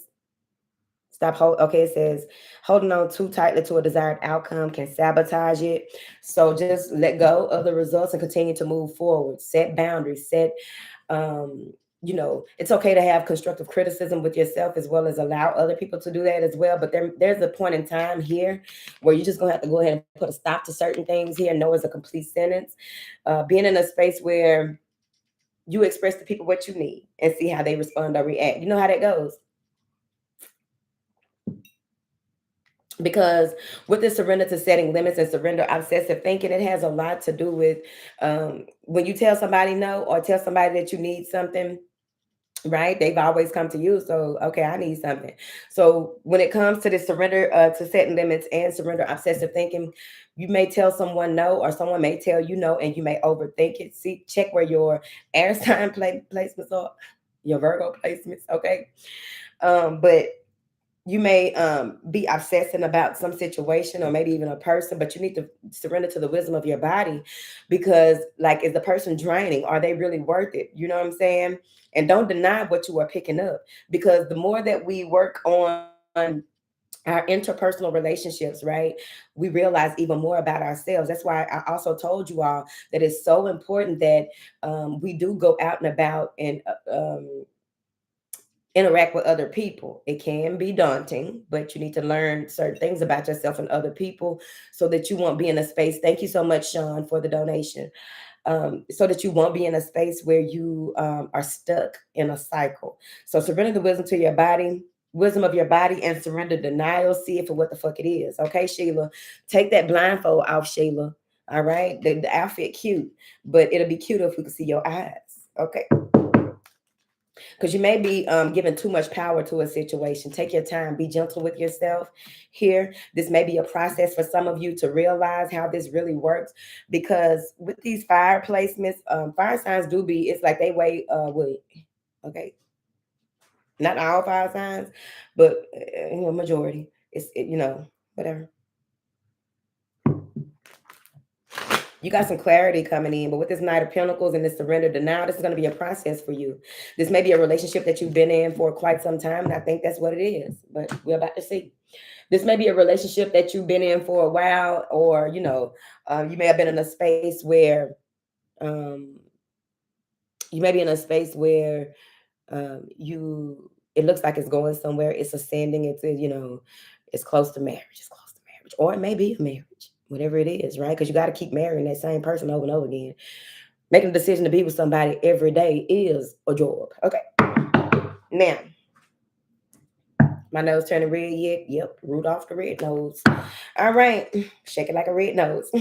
Speaker 1: Okay, it says holding on too tightly to a desired outcome can sabotage it. So just let go of the results and continue to move forward. Set boundaries, um, it's okay to have constructive criticism with yourself as well as allow other people to do that as well. But there's a point in time here where you're just gonna have to go ahead and put a stop to certain things here. No is a complete sentence. Being in a space where you express to people what you need and see how they respond or react. You know how that goes. Because with the surrender to setting limits and surrender obsessive thinking, it has a lot to do with when you tell somebody no or tell somebody that you need something, right? They've always come to you. So, okay, I need something. So when it comes to the surrender to setting limits and surrender obsessive thinking, you may tell someone no, or someone may tell you no, and you may overthink it. See, check where your air sign placements are, your Virgo placements, okay? But you may be obsessing about some situation or maybe even a person, but you need to surrender to the wisdom of your body because, like, is the person draining? Are they really worth it? You know what I'm saying? And don't deny what you are picking up, because the more that we work on our interpersonal relationships, right, we realize even more about ourselves. That's why I also told you all that it's so important that we do go out and about and interact with other people. It can be daunting, but you need to learn certain things about yourself and other people so that you won't be in a space. Thank you so much, Sean, for the donation. So that you won't be in a space where you are stuck in a cycle. So surrender the wisdom of your body, and surrender denial. See it for what the fuck it is. Okay, Sheila, take that blindfold off, Sheila. All right, the outfit cute, but it'll be cute if we can see your eyes. Okay, because you may be giving too much power to a situation. Take your time, be gentle with yourself here. This may be a process for some of you to realize how this really works, because with these fire placements, fire signs do be, it's like they weigh wood. Okay, not all fire signs, but majority. Whatever. You got some clarity coming in, but with this Knight of Pentacles and this surrender denial, this is going to be a process for you. This may be a relationship that you've been in for quite some time, and I think that's what it is, but we're about to see. This may be a relationship that you've been in for a while, or, you may have been in a space where, you may be in a space where it looks like it's going somewhere, it's ascending, it's close to marriage, or it may be a marriage, whatever it is, right? Because you got to keep marrying that same person over and over again. Making a decision to be with somebody every day is a job. Okay. Now, my nose turning red yet? Yep, Rudolph the red nose. All right. Shake it like a red nose.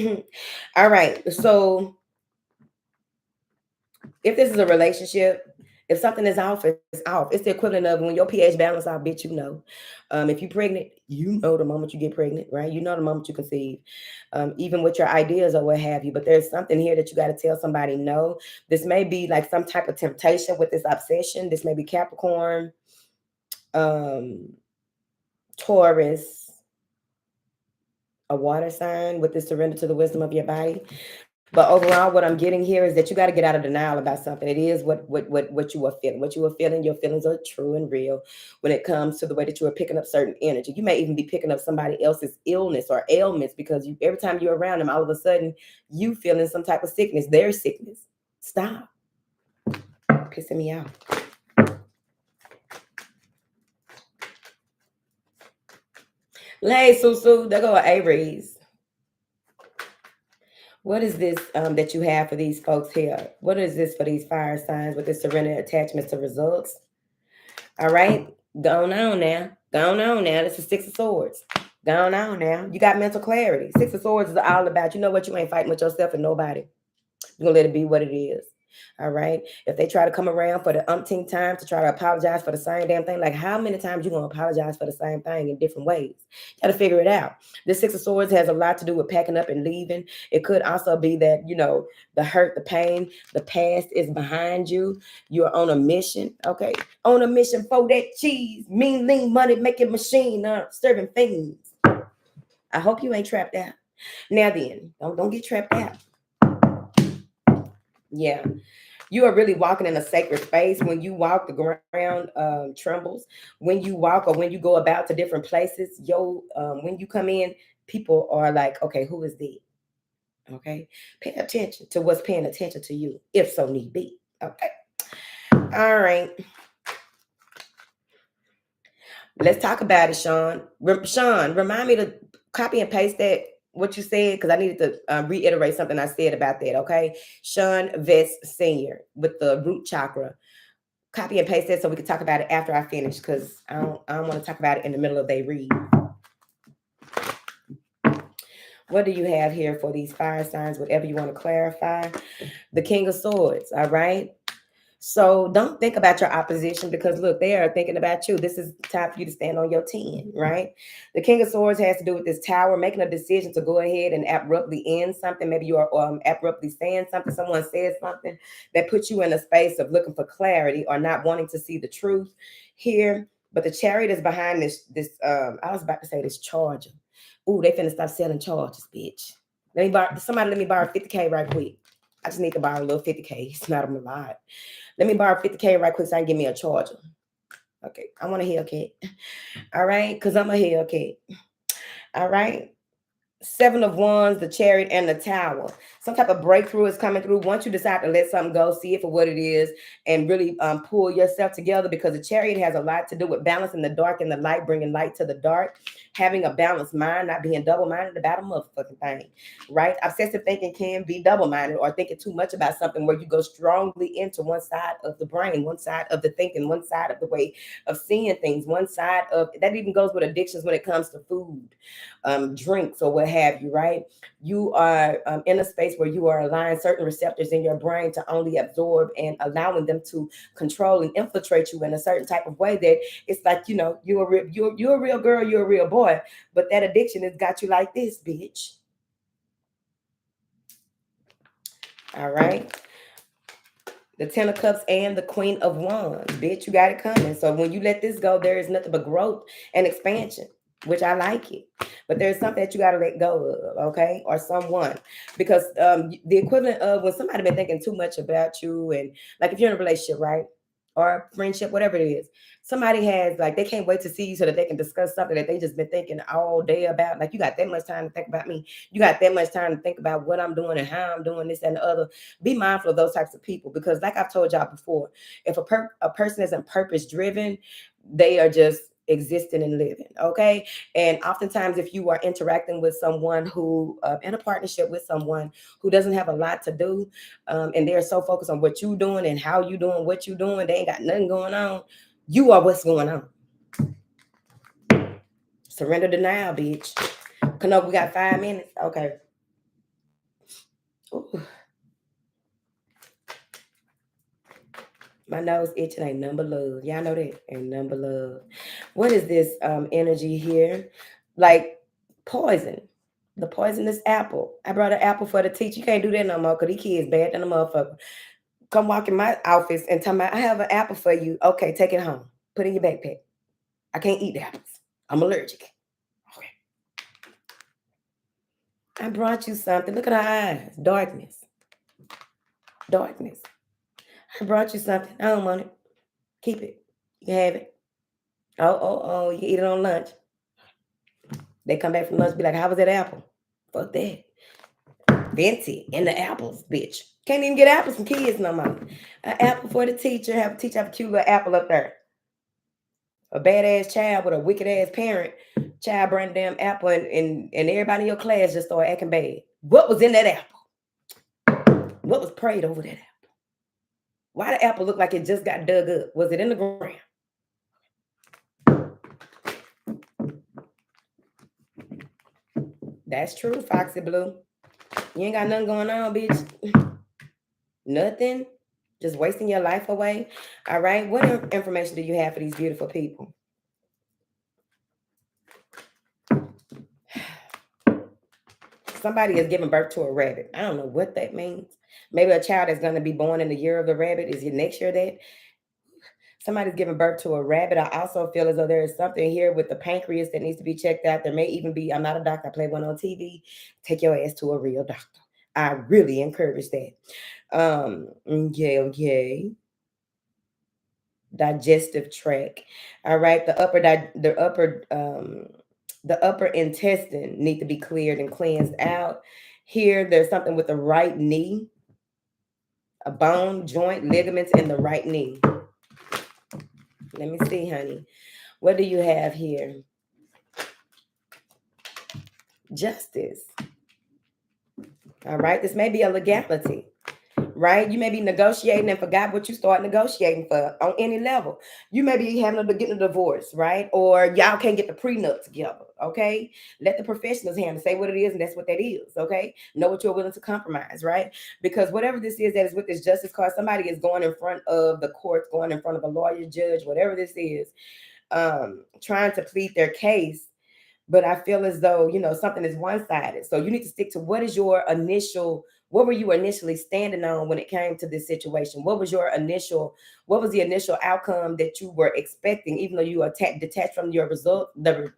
Speaker 1: All right. So if this is a relationship, if something is off, it's off. It's the equivalent of when your pH balance off, bitch, if you're pregnant, you know the moment you get pregnant, right? You know the moment you conceive, even with your ideas or what have you. But there's something here that you got to tell somebody no. This may be like some type of temptation with this obsession. This may be Capricorn, Taurus, a water sign with this surrender to the wisdom of your body. But overall, what I'm getting here is that you got to get out of denial about something. It is what you are feeling. What you are feeling, your feelings are true and real when it comes to the way that you are picking up certain energy. You may even be picking up somebody else's illness or ailments, because every time you're around them, all of a sudden you feeling some type of sickness, their sickness. Stop. Pissing me off. Hey, Susu, there go Aries. What is this that you have for these folks here? What is this for these fire signs with this surrender attachments to results? All right, going on now. Going on now. This is Six of Swords. Going on now. You got mental clarity. Six of Swords is all about, you know what, you ain't fighting with yourself and nobody. You're gonna let it be what it is. All right. If they try to come around for the umpteenth time to try to apologize for the same damn thing, like how many times you gonna apologize for the same thing in different ways? You gotta figure it out. This Six of Swords has a lot to do with packing up and leaving. It could also be that, the hurt, the pain, the past is behind you. You're on a mission, okay? On a mission for that cheese, mean, lean, money making machine, serving things. I hope you ain't trapped out. Now then, don't get trapped out. Yeah. You are really walking in a sacred space. When you walk, the ground trembles. When you walk or when you go about to different places, when you come in, people are like, okay, who is this? Okay. Pay attention to what's paying attention to you, if so need be. Okay. All right. Let's talk about it, Sean. Sean, remind me to copy and paste that what you said because I needed to reiterate something I said about that. Okay, Sean Vest Senior with the root chakra. Copy and paste that so we can talk about it after I finish because I don't want to talk about it in the middle of their read. What do you have here for these fire signs? Whatever you want to clarify. The King of Swords. All right. So don't think about your opposition because look, they are thinking about you. This is time for you to stand on your 10, right? The King of Swords has to do with this tower, making a decision to go ahead and abruptly end something. Maybe you are abruptly saying something. Someone says something that puts you in a space of looking for clarity or not wanting to see the truth here. But the Chariot is behind I was about to say this charger. Ooh, they finna stop selling chargers, bitch. Let me borrow 50K right quick. I just need to borrow a little 50K. It's not a lot. Let me borrow 50K right quick so I can get me a charger. Okay, I want a Hellcat. All right, because I'm a Hellcat. All right. Seven of Wands, the Chariot, and the Tower. Some type of breakthrough is coming through. Once you decide to let something go, see it for what it is, and really pull yourself together, because the Chariot has a lot to do with balancing the dark and the light, bringing light to the dark, having a balanced mind, not being double-minded about a motherfucking thing, right? Obsessive thinking can be double-minded or thinking too much about something where you go strongly into one side of the brain, one side of the thinking, one side of the way of seeing things, one side of that even goes with addictions when it comes to food, drinks or what have you, right? You are in a space where you are allowing certain receptors in your brain to only absorb and allowing them to control and infiltrate you in a certain type of way that it's like, you're a real girl, you're a real boy, but that addiction has got you like this, bitch. All right. The Ten of Cups and the Queen of Wands. Bitch, you got it coming. So when you let this go, there is nothing but growth and expansion, which I like it. But there's something that you got to let go of, okay? Or someone. Because the equivalent of when somebody been thinking too much about you, and like if you're in a relationship, right? Or friendship, whatever it is. Somebody has, like, they can't wait to see you so that they can discuss something that they just been thinking all day about. Like, you got that much time to think about me. You got that much time to think about what I'm doing and how I'm doing this and the other. Be mindful of those types of people because, like I've told y'all before, if a person isn't purpose driven, they are just existing and living, okay? And oftentimes if you are interacting with someone who in a partnership with someone who doesn't have a lot to do, and they're so focused on what you're doing and how you doing what you're doing, they ain't got nothing going on. You are what's going on. Surrender denial, bitch. Kano, we got 5 minutes. Okay. Ooh. My nose itching, ain't number love. Y'all know that? Ain't number love. What is this energy here? Like poison. The poisonous apple. I brought an apple for the teacher. You can't do that no more because these kids bad than a motherfucker. Come walk in my office and tell me, I have an apple for you. Okay, take it home. Put it in your backpack. I can't eat the apples. I'm allergic. Okay. I brought you something. Look at her eyes. Darkness. Darkness. I brought you something. I don't want it. Keep it. You can have it. Oh. You can eat it on lunch. They come back from lunch, be like, how was that apple? Fuck that. Venti in the apples, bitch. Can't even get apples from kids no more. An apple for the teacher. Have a teacher have a cute little apple up there. A badass child with a wicked ass parent. Child bring a damn apple and everybody in your class just started acting bad. What was in that apple? What was prayed over that apple? Why the apple look like it just got dug up? Was it in the ground? That's true, Foxy Blue. You ain't got nothing going on, bitch. Nothing. Just wasting your life away. All right. What information do you have for these beautiful people? Somebody is giving birth to a rabbit. I don't know what that means. Maybe a child is going to be born in the year of the rabbit. Is it next year that? Somebody's giving birth to a rabbit. I also feel as though there is something here with the pancreas that needs to be checked out. There may even be, I'm not a doctor, I play one on TV. Take your ass to a real doctor. I really encourage that. Okay. Digestive tract. All right. The upper intestine need to be cleared and cleansed out. Here, there's something with the right knee, a bone, joint, ligaments in the right knee. Let me see, honey. What do you have here? Justice. All right. This may be a legality, right? You may be negotiating and forgot what you start negotiating for on any level. You may be having to get a divorce, right? Or y'all can't get the prenup together. Okay. Let the professionals handle, say what it is, and that's what that is. Okay. Know what you're willing to compromise, right? Because whatever this is that is with this justice card, somebody is going in front of the courts, going in front of a lawyer, judge, whatever this is, trying to plead their case. But I feel as though, something is one-sided. So you need to stick to what were you initially standing on when it came to this situation? What was the initial outcome that you were expecting, even though you are detached from your result, the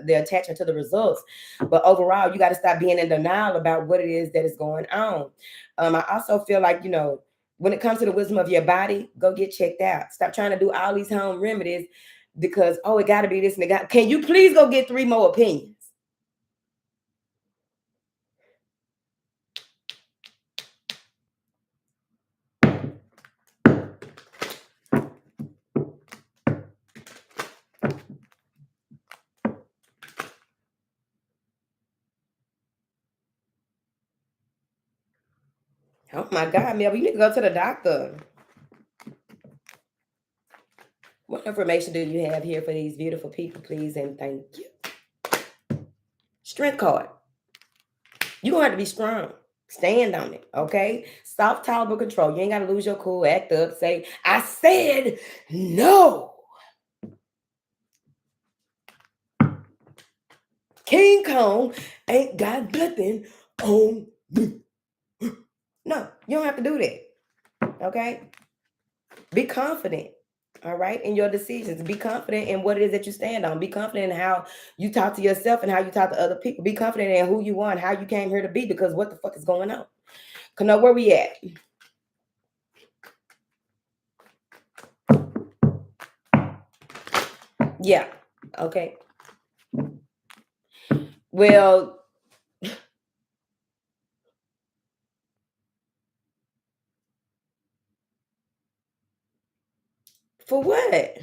Speaker 1: attachment to the results? But overall, you got to stop being in denial about what it is that is going on. I also feel like, when it comes to the wisdom of your body, go get checked out. Stop trying to do all these home remedies because, it got to be this and it got. Can you please go get 3 more opinions? Oh my God, Melvin, you need to go to the doctor. What information do you have here for these beautiful people, please? And thank you. Strength card. You're going to have to be strong. Stand on it, okay? Soft, tolerable control. You ain't got to lose your cool, act up, say, I said no. King Kong ain't got nothing on me. No, you don't have to do that, okay? Be confident, all right, in your decisions. Be confident in what it is that you stand on. Be confident in how you talk to yourself and how you talk to other people. Be confident in who you are and how you came here to be, because what the fuck is going on? Cause know where we at. Yeah. Okay. Well, for what?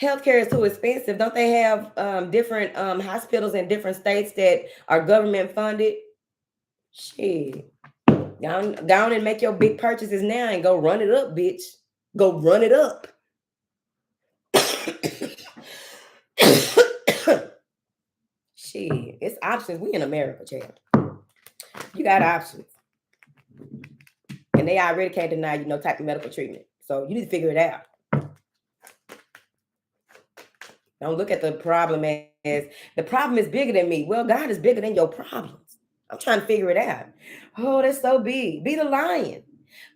Speaker 1: Healthcare is too expensive. Don't they have different hospitals in different states that are government funded? Shit. Go on and make your big purchases now and go run it up, bitch. Go run it up. Shit, it's options. We in America, champ. You got options. And they already can't deny you no type of medical treatment. So you need to figure it out. Don't look at the problem as the problem is bigger than me. Well, God is bigger than your problems. I'm trying to figure it out. Oh, that's so big. Be the lion.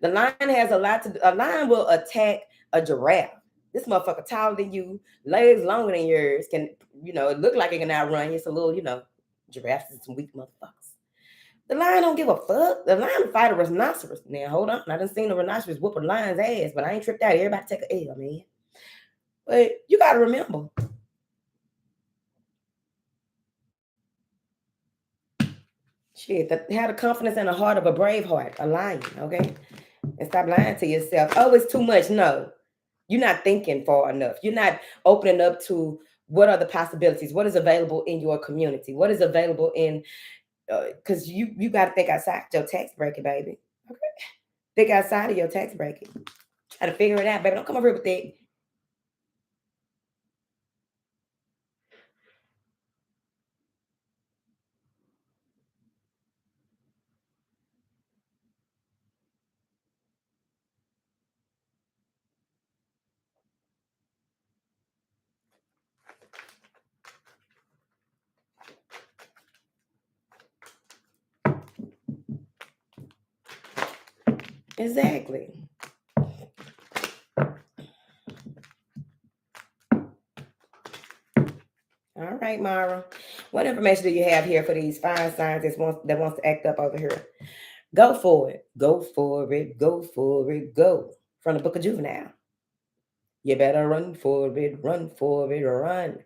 Speaker 1: The lion has a lion will attack a giraffe. This motherfucker taller than you, legs longer than yours, can, it look like it can outrun you. It's a little, giraffes is some weak motherfuckers. The lion don't give a fuck. The lion fight a rhinoceros. Now, hold on. I done seen the rhinoceros whoop a lion's ass, but I ain't tripped out. Everybody take a L, man. But you got to remember, shit, have the confidence and the heart of a brave heart, a lion, okay? And stop lying to yourself. Oh, it's too much. No, you're not thinking far enough. You're not opening up to what are the possibilities, what is available in your community, what is available in, because you got to think outside your tax bracket, baby. Okay, think outside of your tax bracket. Try to figure it out, baby. Don't come over here with that. Exactly. right, Mara. What information do you have here for these fire signs that wants to act up over here? Go for it. Go for it. Go for it. Go. From the book of Juvenile. You better run for it. Run for it. Run.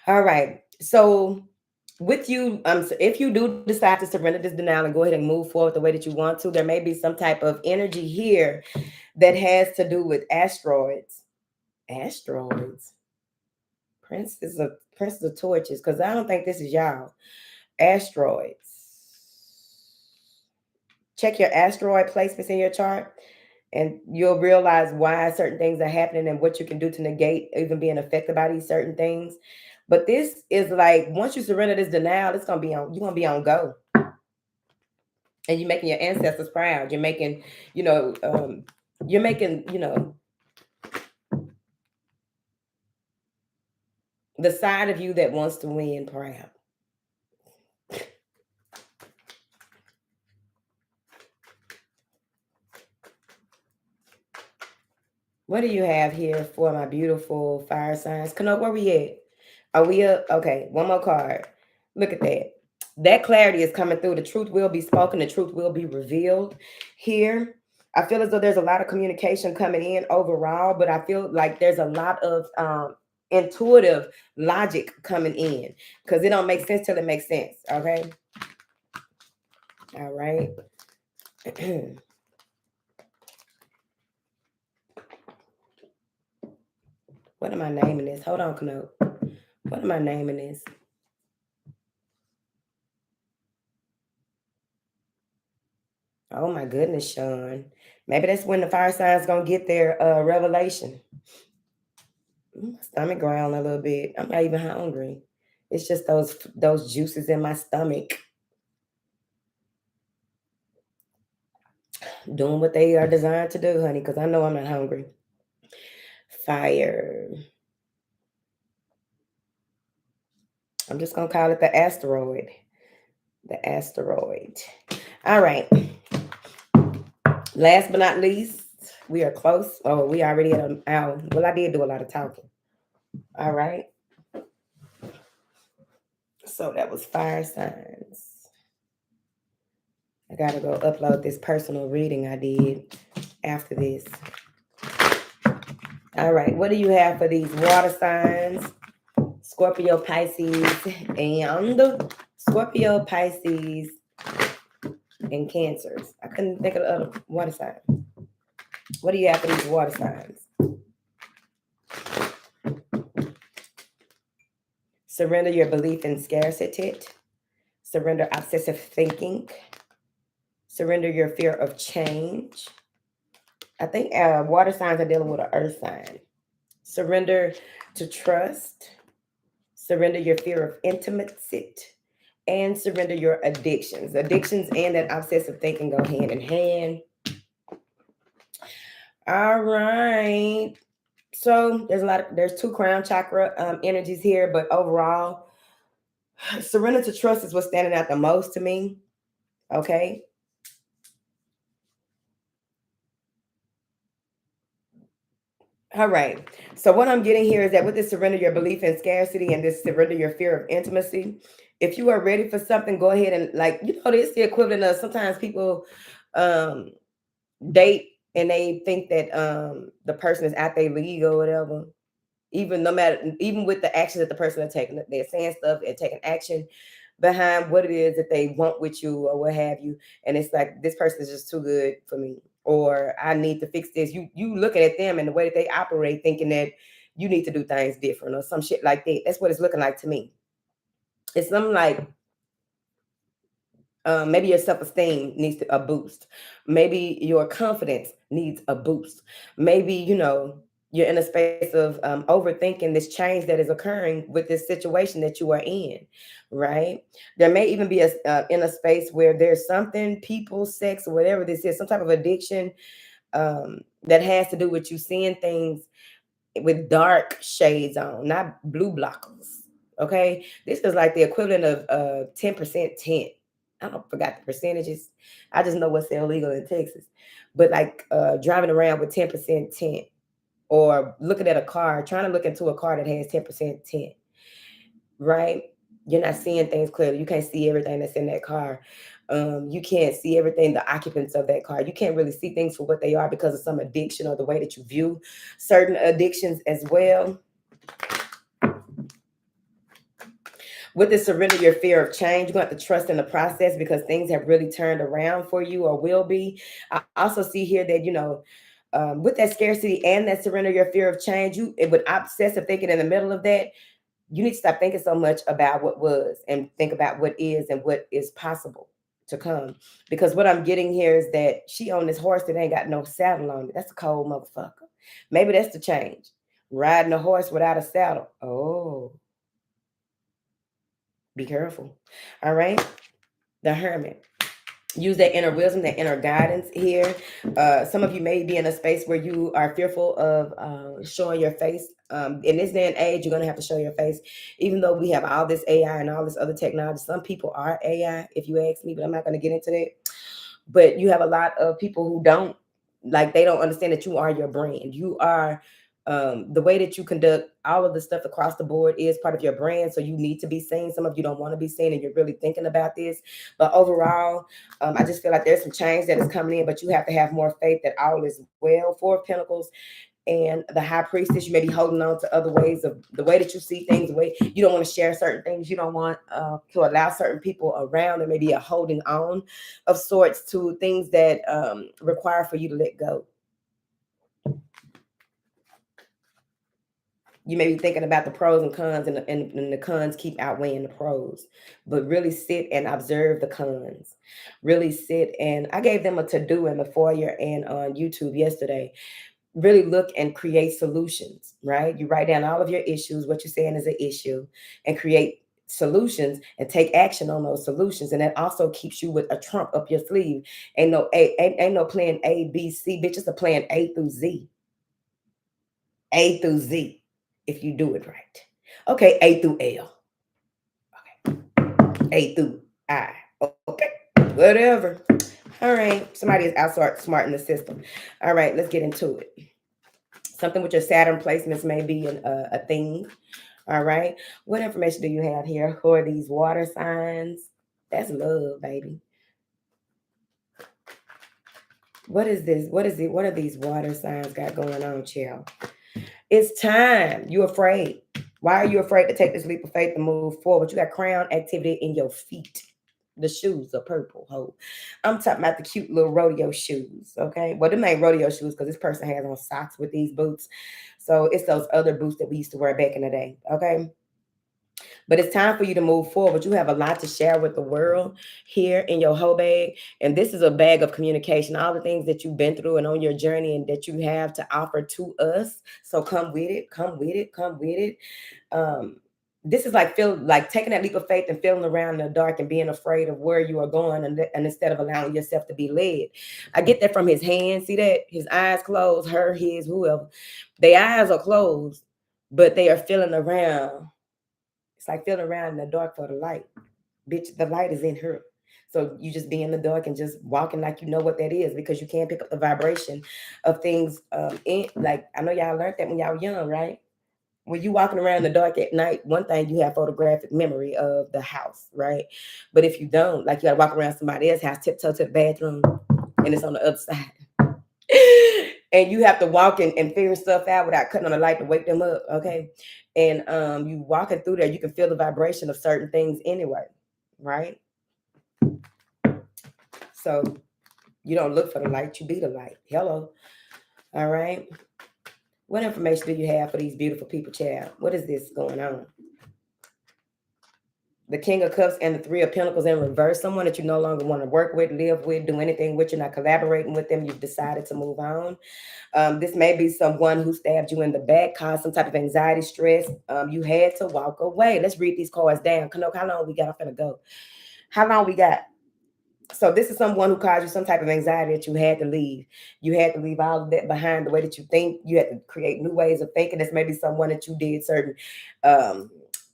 Speaker 1: All right. So with you, so if you do decide to surrender this denial and go ahead and move forward the way that you want to, there may be some type of energy here that has to do with asteroids. Asteroids. Princes of torches, because I don't think this is y'all. Asteroids. Check your asteroid placements in your chart, and you'll realize why certain things are happening and what you can do to negate even being affected by these certain things. But this is like once you surrender this denial, it's gonna be on. You're gonna be on go, and you're making your ancestors proud. You're making, you know, you're making, the side of you that wants to win proud. What do you have here for my beautiful fire signs? Kano, where we at? Are we up? Okay, one more card. Look at that. That clarity is coming through. The truth will be spoken. The truth will be revealed here. I feel as though there's a lot of communication coming in overall, but I feel like there's a lot of intuitive logic coming in because it don't make sense till it makes sense. Okay. All right. What am I naming this? Hold on, Kano. What am I naming this? Oh my goodness, Sean. Maybe that's when the fire signs gonna get their revelation. My stomach growling a little bit. I'm not even hungry. It's just those juices in my stomach doing what they are designed to do, honey. Because I know I'm not hungry. Fire. I'm just gonna call it the asteroid. The asteroid. All right. Last but not least, we are close. Oh, we already at an hour. Well, I did do a lot of talking. All right. So that was fire signs. I gotta go upload this personal reading I did after this. All right, what do you have for these water signs? Scorpio, Pisces, and Scorpio, Pisces, and Cancers. I couldn't think of the other water sign. What do you have for these water signs? Surrender your belief in scarcity. Surrender obsessive thinking. Surrender your fear of change. I think water signs are dealing with an earth sign. Surrender to trust. Surrender your fear of intimacy. And surrender your addictions. Addictions and that obsessive thinking go hand in hand. All right. So there's two crown chakra energies here, but overall, surrender to trust is what's standing out the most to me. Okay. All right. So what I'm getting here is that with this surrender your belief in scarcity and this surrender your fear of intimacy, if you are ready for something, go ahead and it's the equivalent of sometimes people um date and they think that the person is at their league or whatever. Even with the action that the person are taking, they're saying stuff and taking action behind what it is that they want with you or what have you. And it's like this person is just too good for me, or I need to fix this. You looking at them and the way that they operate, thinking that you need to do things different or some shit like that. That's what it's looking like to me. It's something like maybe your self-esteem needs a boost. Maybe your confidence needs a boost. Maybe, you're in a space of overthinking this change that is occurring with this situation that you are in, right? There may even be in a space where there's something, people, sex, or whatever this is, some type of addiction that has to do with you seeing things with dark shades on, not blue blockers. Okay, this is like the equivalent of 10% tint. I don't forgot the percentages. I just know what's illegal in Texas. But like driving around with 10% tint, or looking at a car, trying to look into a car that has 10% tint. right? You're not seeing things clearly. You can't see everything that's in that car. You can't see everything, the occupants of that car. You can't really see things for what they are because of some addiction or the way that you view certain addictions as well. With the surrender your fear of change, you're going to have to trust in the process because things have really turned around for you or will be. I also see here that, with that scarcity and that surrender your fear of change, with obsessive thinking in the middle of that, you need to stop thinking so much about what was and think about what is and what is possible to come. Because what I'm getting here is that she on this horse that ain't got no saddle on it. That's a cold motherfucker. Maybe that's the change. Riding a horse without a saddle. Oh, be careful. All right. The Hermit. Use that inner wisdom, that inner guidance here. Some of you may be in a space where you are fearful of showing your face. In this day and age, you're going to have to show your face. Even though we have all this AI and all this other technology, some people are AI, if you ask me, but I'm not going to get into that. But you have a lot of people who don't, like, they don't understand that you are your brand. You are the way that you conduct all of the stuff across the board is part of your brand. So you need to be seen. Some of you don't want to be seen and you're really thinking about this. But overall, I just feel like there's some change that is coming in, but you have to have more faith that all is well. Four of Pentacles and the High Priestess, you may be holding on to other ways of the way that you see things, the way you don't want to share certain things. You don't want to allow certain people around. There may be a holding on of sorts to things that require for you to let go. You may be thinking about the pros and cons, and the cons keep outweighing the pros. But really sit and observe the cons. Really sit and I gave them a to-do in the foyer and on YouTube yesterday. Really look and create solutions, right? You write down all of your issues, what you're saying is an issue, and create solutions and take action on those solutions. And that also keeps you with a trump up your sleeve. Ain't no plan A, B, C, bitch. It's a plan A through Z. A through Z, if you do it right. Okay, A through L. Okay. A through I. Okay. Whatever. All right. Somebody is outsmart in the system. All right, let's get into it. Something with your Saturn placements may be a thing. All right. What information do you have here? Who are these water signs? That's love, baby. What is this? What is it? What are these water signs got going on, child? It's time. You're afraid. Why are you afraid to take this leap of faith and move forward? You got crown activity in your feet. The shoes are purple. Ho. I'm talking about the cute little rodeo shoes. Okay. Well, them ain't rodeo shoes because this person has on socks with these boots. So it's those other boots that we used to wear back in the day. Okay. But it's time for you to move forward. You have a lot to share with the world here in your whole bag. And this is a bag of communication, all the things that you've been through and on your journey and that you have to offer to us. So come with it, come with it, come with it. This is like taking that leap of faith and feeling around in the dark and being afraid of where you are going and instead of allowing yourself to be led. I get that from his hands. See that? His eyes closed, her, his, whoever. Their eyes are closed, but they are feeling around. It's like feeling around in the dark for the light. Bitch, the light is in her. So you just be in the dark and just walking like you know what that is because you can't pick up the vibration of things. Like I know y'all learned that when y'all were young, right? When you walking around in the dark at night, one thing you have photographic memory of the house, right? But if you don't, like you gotta walk around somebody else's house, tiptoe to the bathroom, and it's on the other side. And you have to walk and figure stuff out without cutting on the light to wake them up, okay? And you walking through there, you can feel the vibration of certain things anyway, right? So you don't look for the light, you be the light. Hello. All right. What information do you have for these beautiful people, child? What is this going on? The King of Cups and the Three of Pentacles in reverse. Someone that you no longer want to work with, live with, do anything with. You're not collaborating with them. You've decided to move on. This may be someone who stabbed you in the back, caused some type of anxiety, stress. You had to walk away. Let's read these cards down. How long we got? I'm finna go. How long we got? So this is someone who caused you some type of anxiety that you had to leave. You had to leave all of that behind, the way that you think. You had to create new ways of thinking. This may be someone that you did certain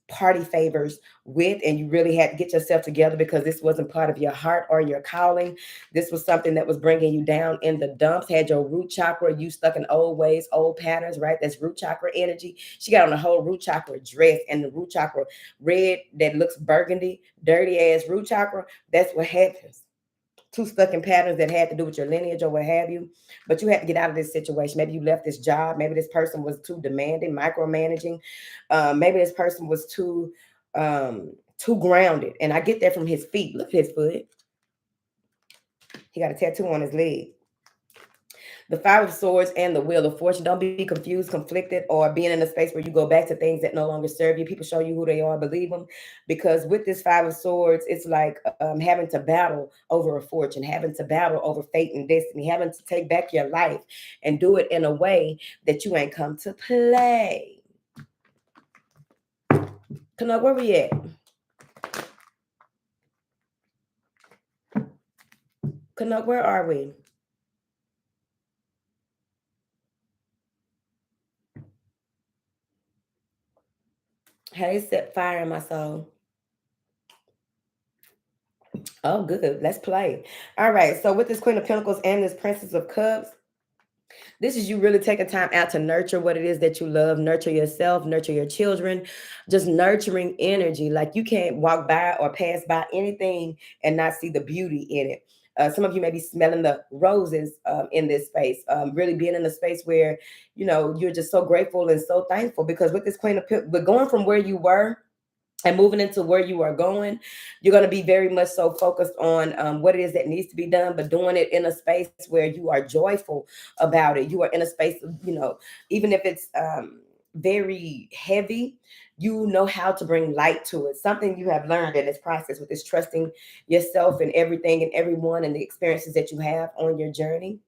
Speaker 1: party favors with, and you really had to get yourself together because this wasn't part of your heart or your calling. This was something that was bringing you down in the dumps. Had your root chakra, you stuck in old ways, old patterns, right? That's root chakra energy. She got on the whole root chakra dress, and the root chakra red that looks burgundy, dirty ass root chakra. That's what happens. Too stuck in patterns that had to do with your lineage or what have you. But you had to get out of this situation. Maybe you left this job. Maybe this person was too demanding, micromanaging. Maybe this person was too grounded. And I get that from his feet. Look at his foot. He got a tattoo on his leg. The Five of Swords and the Wheel of Fortune. Don't be confused, conflicted, or being in a space where you go back to things that no longer serve you. People show you who they are, believe them. Because with this Five of Swords, it's like having to battle over a fortune, having to battle over fate and destiny, having to take back your life and do it in a way that you ain't come to play. Canuck, where we at? Canuck, where are we? Hey, set fire in my soul. Oh, good. Let's play. All right. So with this Queen of Pentacles and this Princess of Cups, this is you really taking time out to nurture what it is that you love, nurture yourself, nurture your children, just nurturing energy. Like you can't walk by or pass by anything and not see the beauty in it. Some of you may be smelling the roses in this space, really being in a space where, you know, you're just so grateful and so thankful because with this Queen of Pentacles, but going from where you were and moving into where you are going, you're going to be very much so focused on what it is that needs to be done, but doing it in a space where you are joyful about it. You are in a space, you know, even if it's very heavy, you know how to bring light to it. Something you have learned in this process with this trusting yourself and everything and everyone and the experiences that you have on your journey.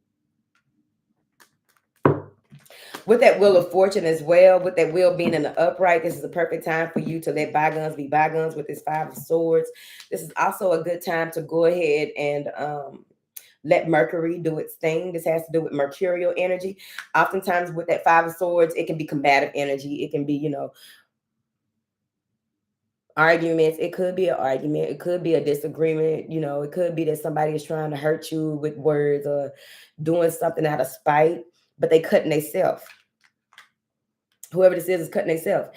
Speaker 1: With that Wheel of Fortune as well, with that wheel being in the upright, this is a perfect time for you to let bygones be bygones with this Five of Swords. This is also a good time to go ahead and let Mercury do its thing. This has to do with mercurial energy. Oftentimes with that Five of Swords, it can be combative energy. It can be, you know, arguments. It could be an argument. It could be a disagreement. You know, it could be that somebody is trying to hurt you with words or doing something out of spite, but they cutting themselves. Whoever this is cutting themselves.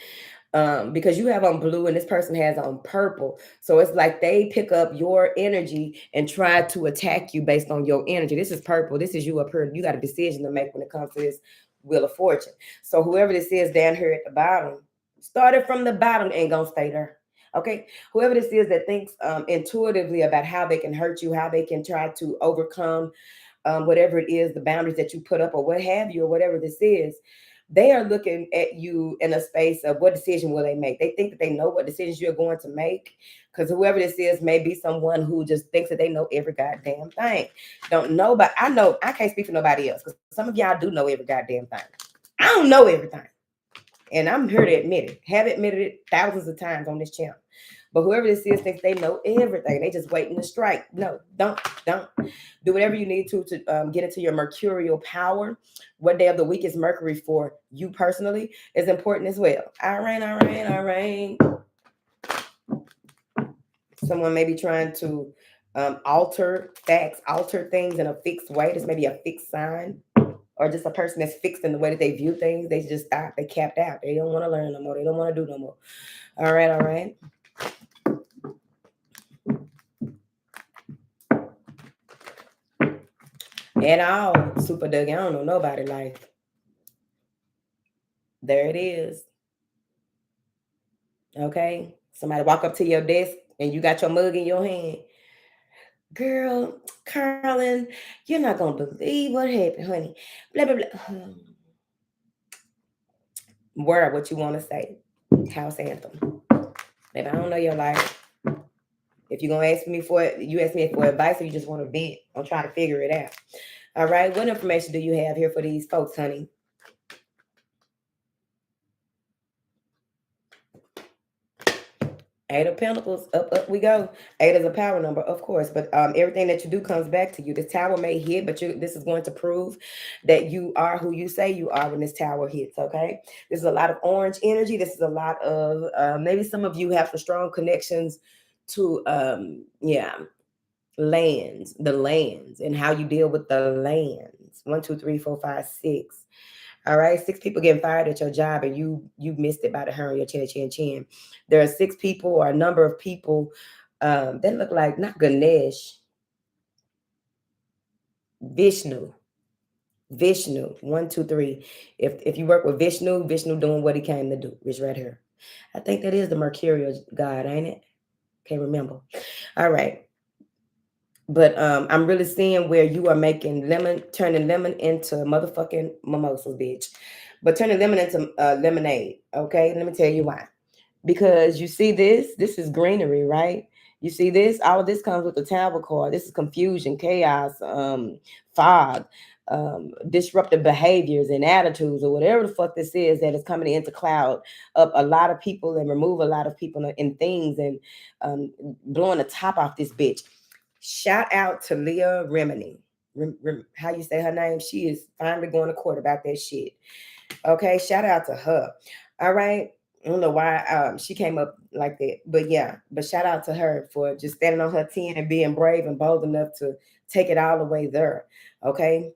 Speaker 1: Because you have on blue and this person has on purple. So it's like they pick up your energy and try to attack you based on your energy. This is purple. This is you up here. You got a decision to make when it comes to this Wheel of Fortune. So whoever this is down here at the bottom, started from the bottom, ain't gonna stay there. Okay, whoever this is that thinks intuitively about how they can hurt you, how they can try to overcome whatever it is, the boundaries that you put up or what have you, or whatever this is, they are looking at you in a space of what decision will they make. They think that they know what decisions you're going to make because whoever this is may be someone who just thinks that they know every goddamn thing. Don't know, but I know I can't speak for nobody else because some of y'all do know every goddamn thing. I don't know everything. And I'm here to admit it. Have admitted it thousands of times on this channel. But whoever this is thinks they know everything. They just waiting to strike. No, don't. Do whatever you need to get into your mercurial power. What day of the week is Mercury for you personally is important as well. All right. Someone may be trying to alter facts, alter things in a fixed way. This may be a fixed sign. Or just a person that's fixed in the way that they view things. They just stop. They capped out. They don't want to learn no more. They don't want to do no more. All right. At all. Super Doug. I don't know nobody life. There it is. Okay. Somebody walk up to your desk and you got your mug in your hand. Girl, Carlin, you're not going to believe what happened, honey. Blah, blah, blah. Word, what you want to say. House anthem. If I don't know your life, if you're going to ask me for it, you ask me for advice or you just want to vent. I'm trying to figure it out. All right. What information do you have here for these folks, honey? Eight of Pentacles, up we go. Eight is a power number, of course, but everything that you do comes back to you. This tower may hit, but this is going to prove that you are who you say you are when this tower hits, okay? This is a lot of orange energy. This is a lot of, maybe some of you have some strong connections to, yeah, the lands, and how you deal with the lands. 1, 2, 3, 4, 5, 6. All right, 6 people getting fired at your job, and you missed it by the hair on your chin. There are 6 people, or a number of people that look like, not Ganesh, Vishnu. 1, 2, 3. If you work with Vishnu doing what he came to do, which right here. I think that is the Mercurial god, ain't it? Can't remember. All right. But I'm really seeing where you are making turning lemon into motherfucking mimosas, bitch. But turning lemon into lemonade. Okay, let me tell you why. Because you see this is greenery, right? You see this, all of this comes with the tower card. This is confusion, chaos, fog, disruptive behaviors and attitudes, or whatever the fuck this is that is coming into cloud up a lot of people and remove a lot of people and things, and blowing the top off this bitch. Shout out to Leah Remini. How you say her name? She is finally going to court about that shit. Okay, shout out to her. All right. I don't know why she came up like that, but yeah, but shout out to her for just standing on her 10 and being brave and bold enough to take it all the way there. Okay.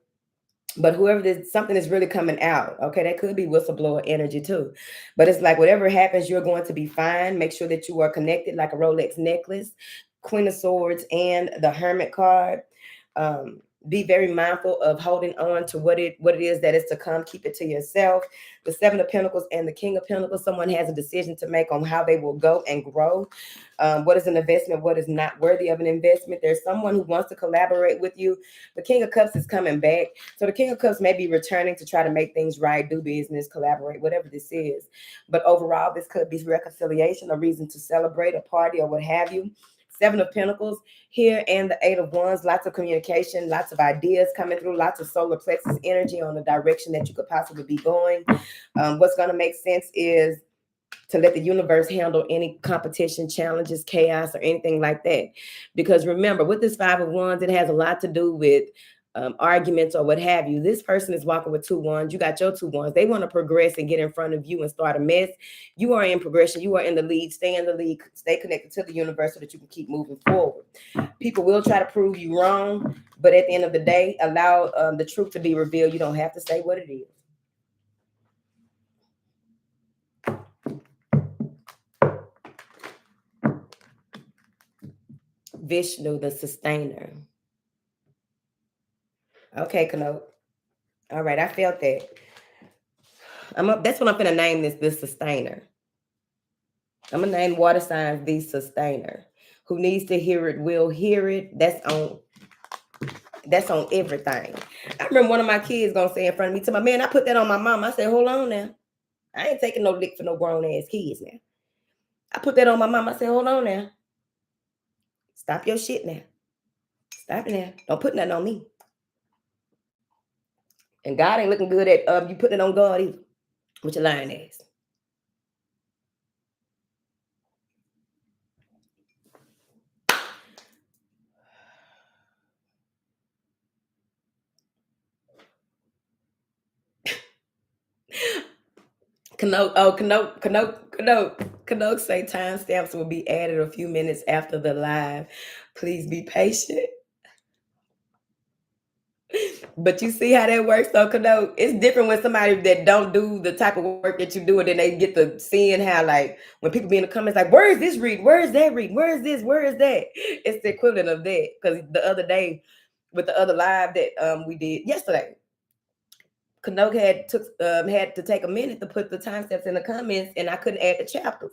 Speaker 1: But whoever this, something is really coming out. Okay, that could be whistleblower energy too. But it's like whatever happens, you're going to be fine. Make sure that you are connected like a Rolex necklace, Queen of Swords, and the Hermit card. Be very mindful of holding on to what it is that is to come. Keep it to yourself. The Seven of Pentacles and the King of Pentacles. Someone has a decision to make on how they will go and grow. What is an investment? What is not worthy of an investment? There's someone who wants to collaborate with you. The King of Cups is coming back. So the King of Cups may be returning to try to make things right, do business, collaborate, whatever this is. But overall, this could be reconciliation, a reason to celebrate, a party, or what have you. Seven of Pentacles here, and the Eight of Wands. Lots of communication, lots of ideas coming through, lots of solar plexus energy on the direction that you could possibly be going. What's going to make sense is to let the universe handle any competition, challenges, chaos, or anything like that. Because remember, with this Five of Wands, it has a lot to do with arguments or what have you. This person is walking with 2 wands. You got your 2 wands. They want to progress and get in front of you and start a mess. You are in progression. You are in the lead. Stay in the lead. Stay connected to the universe so that you can keep moving forward. People will try to prove you wrong, but at the end of the day, allow the truth to be revealed. You don't have to say what it is. Vishnu, the sustainer. Okay, Kano. All right, I felt that. That's what I'm gonna name this, the sustainer. I'm gonna name water signs the sustainer. Who needs to hear it will hear it. That's on everything. I remember one of my kids gonna say in front of me to my man, I put that on my mom. I said, hold on now. I ain't taking no lick for no grown ass kids now. I put that on my mom. I said, hold on now. Stop your shit now. Stop it now. Don't put nothing on me. And God ain't looking good at you putting it on God either. With your lying ass. Kanoke say timestamps will be added a few minutes after the live. Please be patient. But you see how that works, though, Kanoke? It's different when somebody that don't do the type of work that you do, and then they get to seeing how, like, when people be in the comments, like, where is this read? Where is that read? Where is this? Where is that? It's the equivalent of that. Because the other day, with the other live that we did yesterday, Kanoke had to take a minute to put the timestamps in the comments, and I couldn't add the chapters.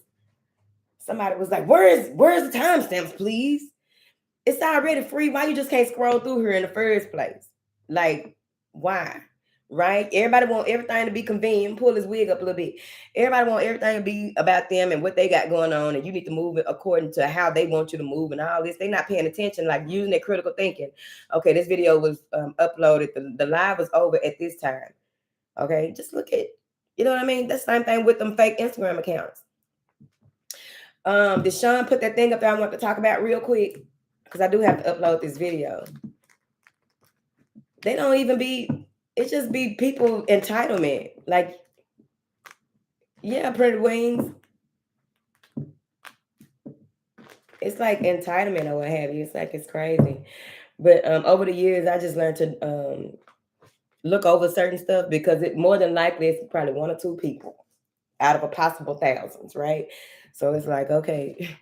Speaker 1: Somebody was like, where's the timestamps, please? It's already free. Why you just can't scroll through here in the first place? Like, why? Right? Everybody want everything to be convenient. Pull his wig up a little bit. Everybody want everything to be about them and what they got going on, and you need to move it according to how they want you to move and all this. They're not paying attention, like using their critical thinking. Okay, this video was uploaded. The live was over at this time. Okay, just look at, you know what I mean? That's the same thing with them fake Instagram accounts. Did Sean put that thing up there I want to talk about real quick? Because I do have to upload this video. They don't even be, it just be people entitlement. Like, yeah, Pretty Wings. It's like entitlement or what have you. It's like it's crazy. But over the years, I just learned to look over certain stuff because it more than likely it's probably one or two people out of a possible thousands, right? So it's like, okay,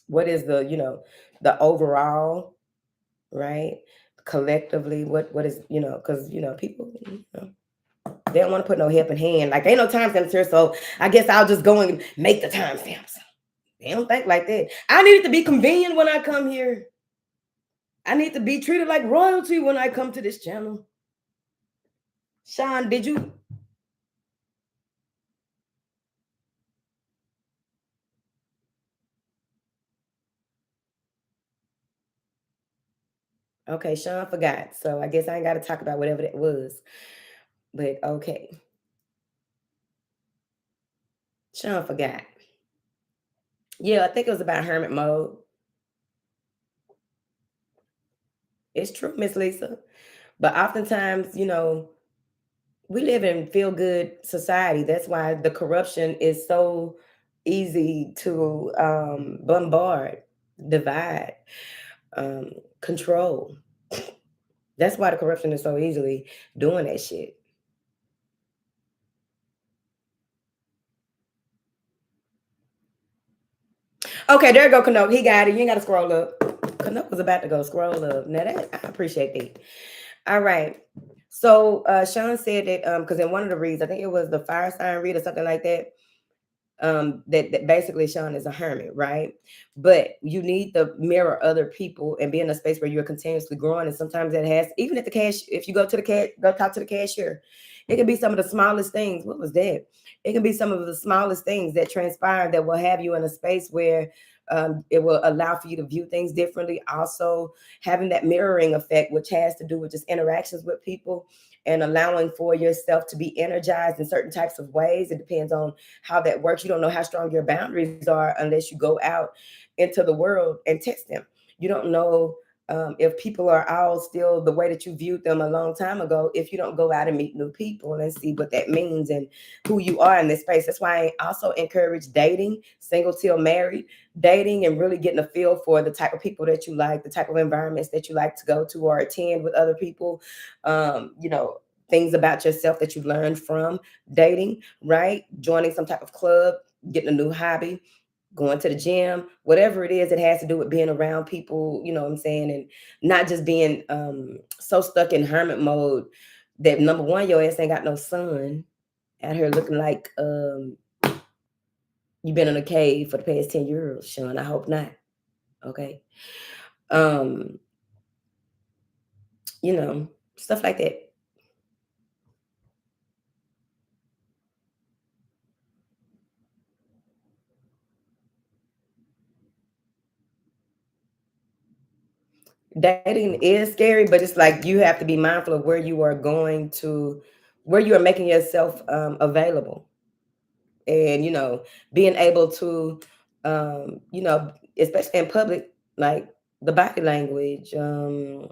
Speaker 1: what is the the overall, right? Collectively, what is because people they don't want to put no helping hand. Like ain't no timestamps here, so I guess I'll just go and make the timestamps. They don't think like that. I need it to be convenient when I come here. I need to be treated like royalty when I come to this channel. Sean, did you? Okay, Sean forgot. So I guess I ain't got to talk about whatever that was. But okay, Sean forgot. Yeah, I think it was about hermit mode. It's true, Miss Lisa. But oftentimes, we live in feel good society. That's why the corruption is so easy to bombard, divide, um, control. That's why the corruption is so easily doing that shit. Okay, there you go, Canoe. He got it. You ain't got to scroll up. Canoe was about to go scroll up. Now that I appreciate that. All right. So Sean said that because in one of the reads, I think it was the fire sign read or something like that. That basically Sean is a hermit, right? But you need to mirror other people and be in a space where you're continuously growing. And sometimes that has, even at the cash, if you go to the cash, go talk to the cashier, it can be some of the smallest things. What was that? It can be some of the smallest things that transpire that will have you in a space where it will allow for you to view things differently. Also, having that mirroring effect, which has to do with just interactions with people and allowing for yourself to be energized in certain types of ways. It depends on how that works. You don't know how strong your boundaries are unless you go out into the world and test them. You don't know if people are all still the way that you viewed them a long time ago if you don't go out and meet new people and see what that means and who you are in this space. That's why I also encourage dating, single till married, dating and really getting a feel for the type of people that you like, the type of environments that you like to go to or attend with other people. Things about yourself that you've learned from dating, right? Joining some type of club, getting a new hobby, going to the gym, whatever it is, it has to do with being around people, you know what I'm saying? And not just being so stuck in hermit mode that number one, your ass ain't got no sun out here looking like you've been in a cave for the past 10 years, Sean. I hope not. Okay. Um, stuff like that. Dating is scary, but it's like you have to be mindful of where you are going to, where you are making yourself available, and being able to, especially in public, like the body language, the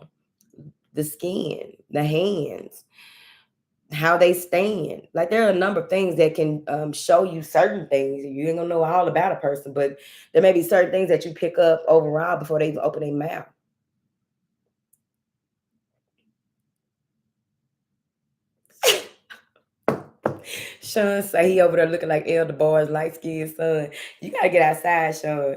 Speaker 1: skin, the hands, how they stand. Like there are a number of things that can show you certain things. You ain't gonna know all about a person, but there may be certain things that you pick up overall before they even open their mouth. Sean say he over there looking like Elder Boy's light skinned son. You gotta get outside, Sean.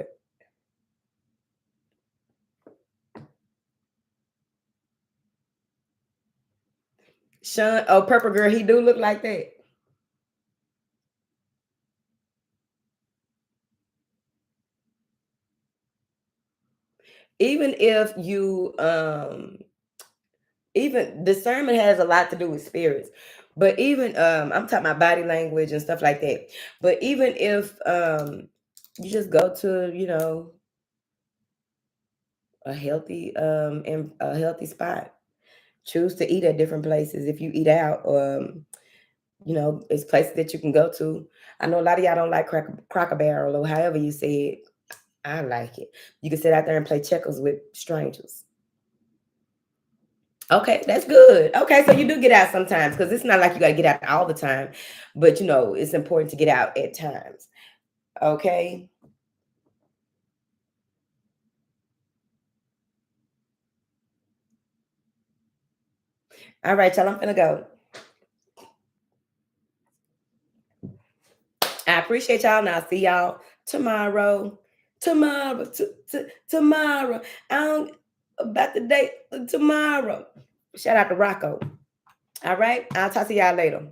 Speaker 1: Sean, oh purple girl, he do look like that. Even if you even discernment has a lot to do with spirits. But even I'm talking about body language and stuff like that. But even if you just go to, a healthy spot, choose to eat at different places if you eat out. It's places that you can go to. I know a lot of y'all don't like Cracker Barrel or however you say it. I like it. You can sit out there and play checkers with strangers. Okay, that's good. Okay, so you do get out sometimes because it's not like you got to get out all the time, but it's important to get out at times. Okay. All right, y'all. I'm gonna go. I appreciate y'all, and I'll see y'all tomorrow. Tomorrow. I don't about the date tomorrow. Shout out to Rocco. All right. I'll talk to y'all later.